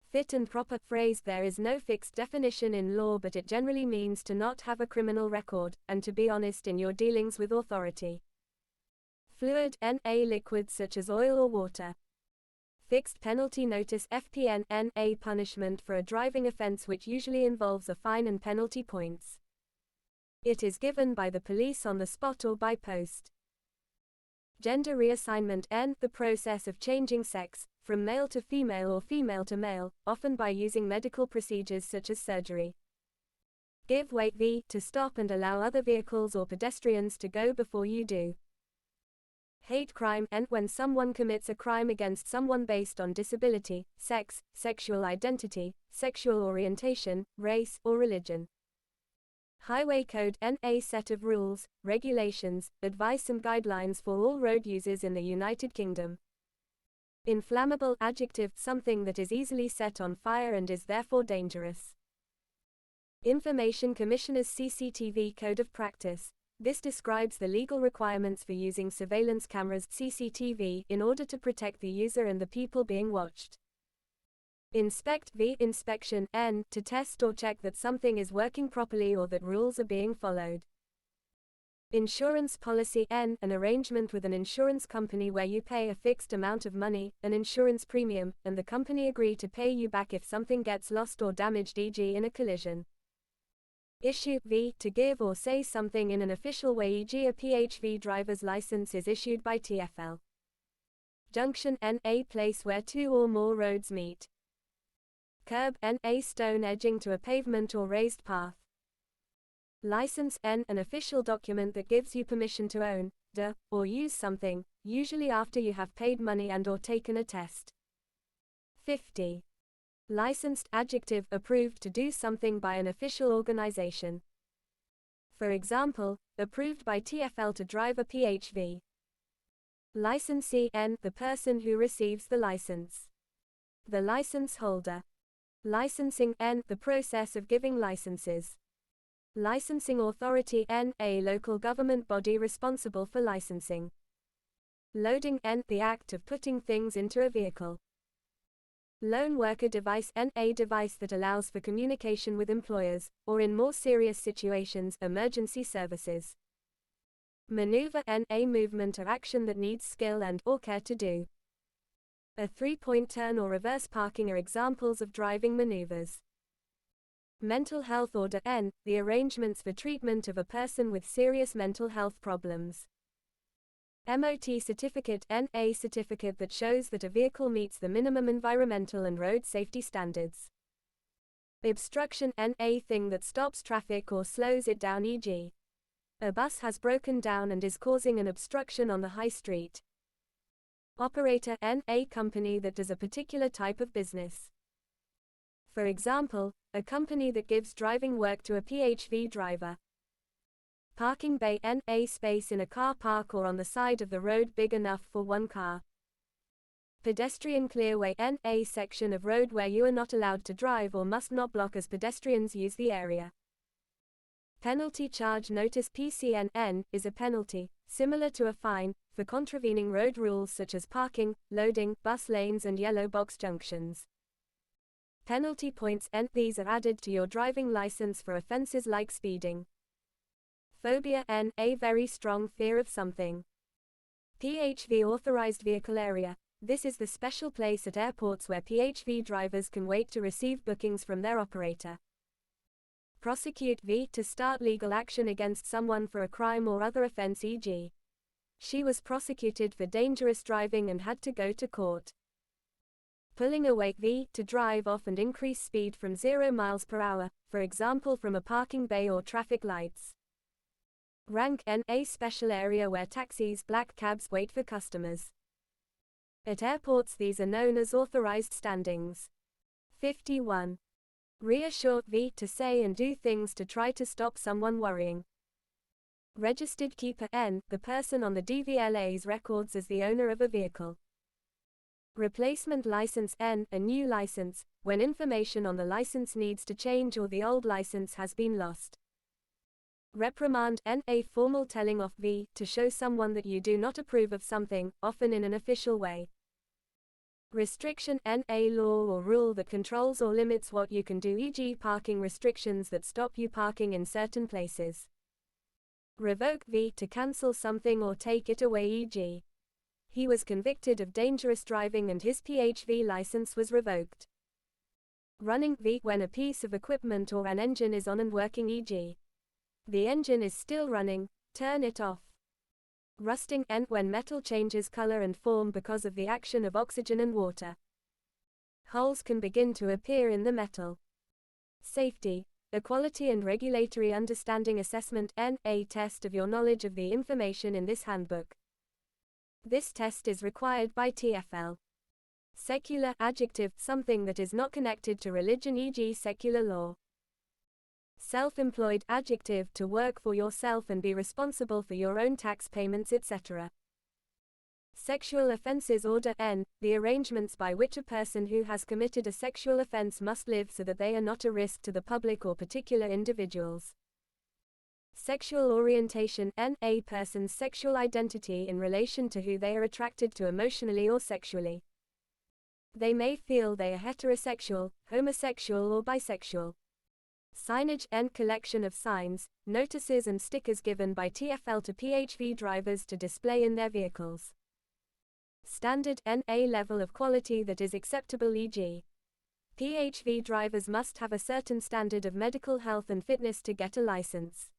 [SPEAKER 1] Fit and proper phrase, there is no fixed definition in law, but it generally means to not have a criminal record, and to be honest in your dealings with authority. Fluid N, a liquid such as oil or water. Fixed penalty notice FPN N, a punishment for a driving offense which usually involves a fine and penalty points. It is given by the police on the spot or by post. Gender reassignment N, the process of changing sex, from male to female or female to male, often by using medical procedures such as surgery. Give way v, to stop and allow other vehicles or pedestrians to go before you do. Hate crime N, when someone commits a crime against someone based on disability, sex, sexual identity, sexual orientation, race, or religion. Highway Code N, a set of rules, regulations, advice and guidelines for all road users in the United Kingdom. Inflammable adjective, something that is easily set on fire and is therefore dangerous. Information Commissioner's CCTV Code of Practice. This describes the legal requirements for using surveillance cameras (CCTV) in order to protect the user and the people being watched. Inspect v, inspection N, to test or check that something is working properly or that rules are being followed. Insurance policy N, an arrangement with an insurance company where you pay a fixed amount of money, an insurance premium, and the company agree to pay you back if something gets lost or damaged, e.g. in a collision. Issue v, to give or say something in an official way, e.g. a PHV driver's license is issued by TfL. Junction N, a place where two or more roads meet. Curb N, a stone edging to a pavement or raised path. License N, an official document that gives you permission to own, or use something, usually after you have paid money and or taken a test. 50. Licensed adjective, approved to do something by an official organization. For example, approved by TfL to drive a PHV. Licensee N, the person who receives the license. The license holder. Licensing N, the process of giving licenses. Licensing authority N, a local government body responsible for licensing. Loading N, the act of putting things into a vehicle. Lone worker device N, a device that allows for communication with employers, or in more serious situations, emergency services. Maneuver N, a movement or action that needs skill and or care to do. A three-point turn or reverse parking are examples of driving maneuvers. Mental health order N, the arrangements for treatment of a person with serious mental health problems. MOT certificate N, a certificate that shows that a vehicle meets the minimum environmental and road safety standards. Obstruction N, a thing that stops traffic or slows it down, e.g. a bus has broken down and is causing an obstruction on the high street. Operator N. A company that does a particular type of business. For example, a company that gives driving work to a PHV driver. Parking bay N. A space in a car park or on the side of the road big enough for one car. Pedestrian clearway N. A section of road where you are not allowed to drive or must not block as pedestrians use the area. Penalty charge notice PCN is a penalty, similar to a fine, for contravening road rules such as parking, loading, bus lanes and yellow box junctions. Penalty points N. These are added to your driving license for offenses like speeding. Phobia N. A very strong fear of something. PHV authorized vehicle area. This is the special place at airports where PHV drivers can wait to receive bookings from their operator. Prosecute V. To start legal action against someone for a crime or other offense, e.g. she was prosecuted for dangerous driving and had to go to court. Pulling away V. To drive off and increase speed from 0 miles per hour, for example from a parking bay or traffic lights. Rank N. A special area where taxis, black cabs wait for customers. At airports these are known as authorized standings. 51. Reassure V. To say and do things to try to stop someone worrying. Registered keeper N. The person on the DVLA's records as the owner of a vehicle. Replacement license N. A new license, when information on the license needs to change or the old license has been lost. Reprimand N. A formal telling off V. To show someone that you do not approve of something, often in an official way. Restriction N. A law or rule that controls or limits what you can do, e.g. parking restrictions that stop you parking in certain places. Revoke V. To cancel something or take it away, e.g. he was convicted of dangerous driving and his PHV license was revoked. Running V. When a piece of equipment or an engine is on and working, e.g. the engine is still running, turn it off. Rusting N. When metal changes color and form because of the action of oxygen and water. Holes can begin to appear in the metal. Safety, equality and regulatory understanding assessment N. A test of your knowledge of the information in this handbook. This test is required by TfL. Secular adjective, something that is not connected to religion, e.g. secular law. Self-employed adjective, to work for yourself and be responsible for your own tax payments, etc. Sexual offenses order N. The arrangements by which a person who has committed a sexual offense must live so that they are not a risk to the public or particular individuals. Sexual orientation N. A person's sexual identity in relation to who they are attracted to emotionally or sexually. They may feel they are heterosexual, homosexual or bisexual. Signage N. Collection of signs, notices and stickers given by TfL to PHV drivers to display in their vehicles. Standard N. A level of quality that is acceptable, e.g. PHV drivers must have a certain standard of medical health and fitness to get a license.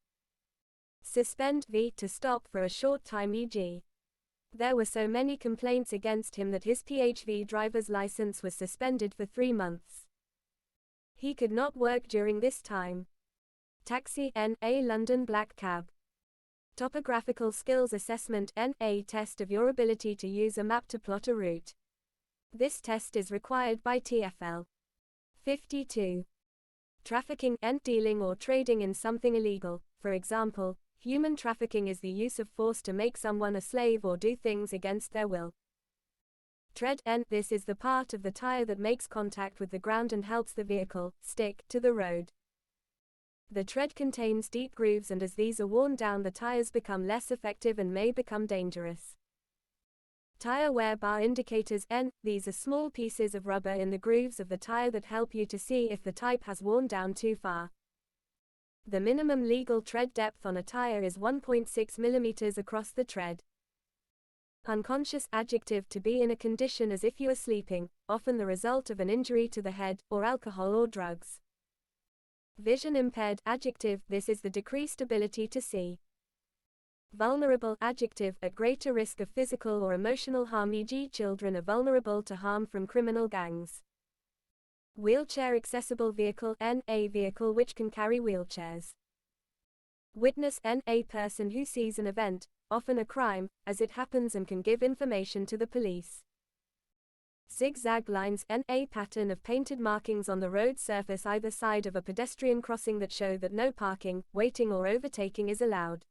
[SPEAKER 1] Suspend V. To stop for a short time, e.g. there were so many complaints against him that his PHV driver's license was suspended for 3 months. He could not work during this time. Taxi N. A London black cab. Topographical skills assessment N. A test of your ability to use a map to plot a route. This test is required by TfL. 52. Trafficking N. Dealing or trading in something illegal, for example, human trafficking is the use of force to make someone a slave or do things against their will. Tread N. This is the part of the tire that makes contact with the ground and helps the vehicle stick to the road. The tread contains deep grooves and as these are worn down the tires become less effective and may become dangerous. Tire wear bar indicators N. These are small pieces of rubber in the grooves of the tire that help you to see if the tire has worn down too far. The minimum legal tread depth on a tire is 1.6 mm across the tread. Unconscious adjective, to be in a condition as if you are sleeping, often the result of an injury to the head, or alcohol or drugs. Vision impaired adjective, this is the decreased ability to see. Vulnerable adjective, at greater risk of physical or emotional harm, e.g. children are vulnerable to harm from criminal gangs. Wheelchair accessible vehicle N. A vehicle which can carry wheelchairs. Witness N. A person who sees an event, often a crime, as it happens, and can give information to the police. Zigzag lines, a pattern of painted markings on the road surface either side of a pedestrian crossing that show that no parking, waiting or overtaking is allowed.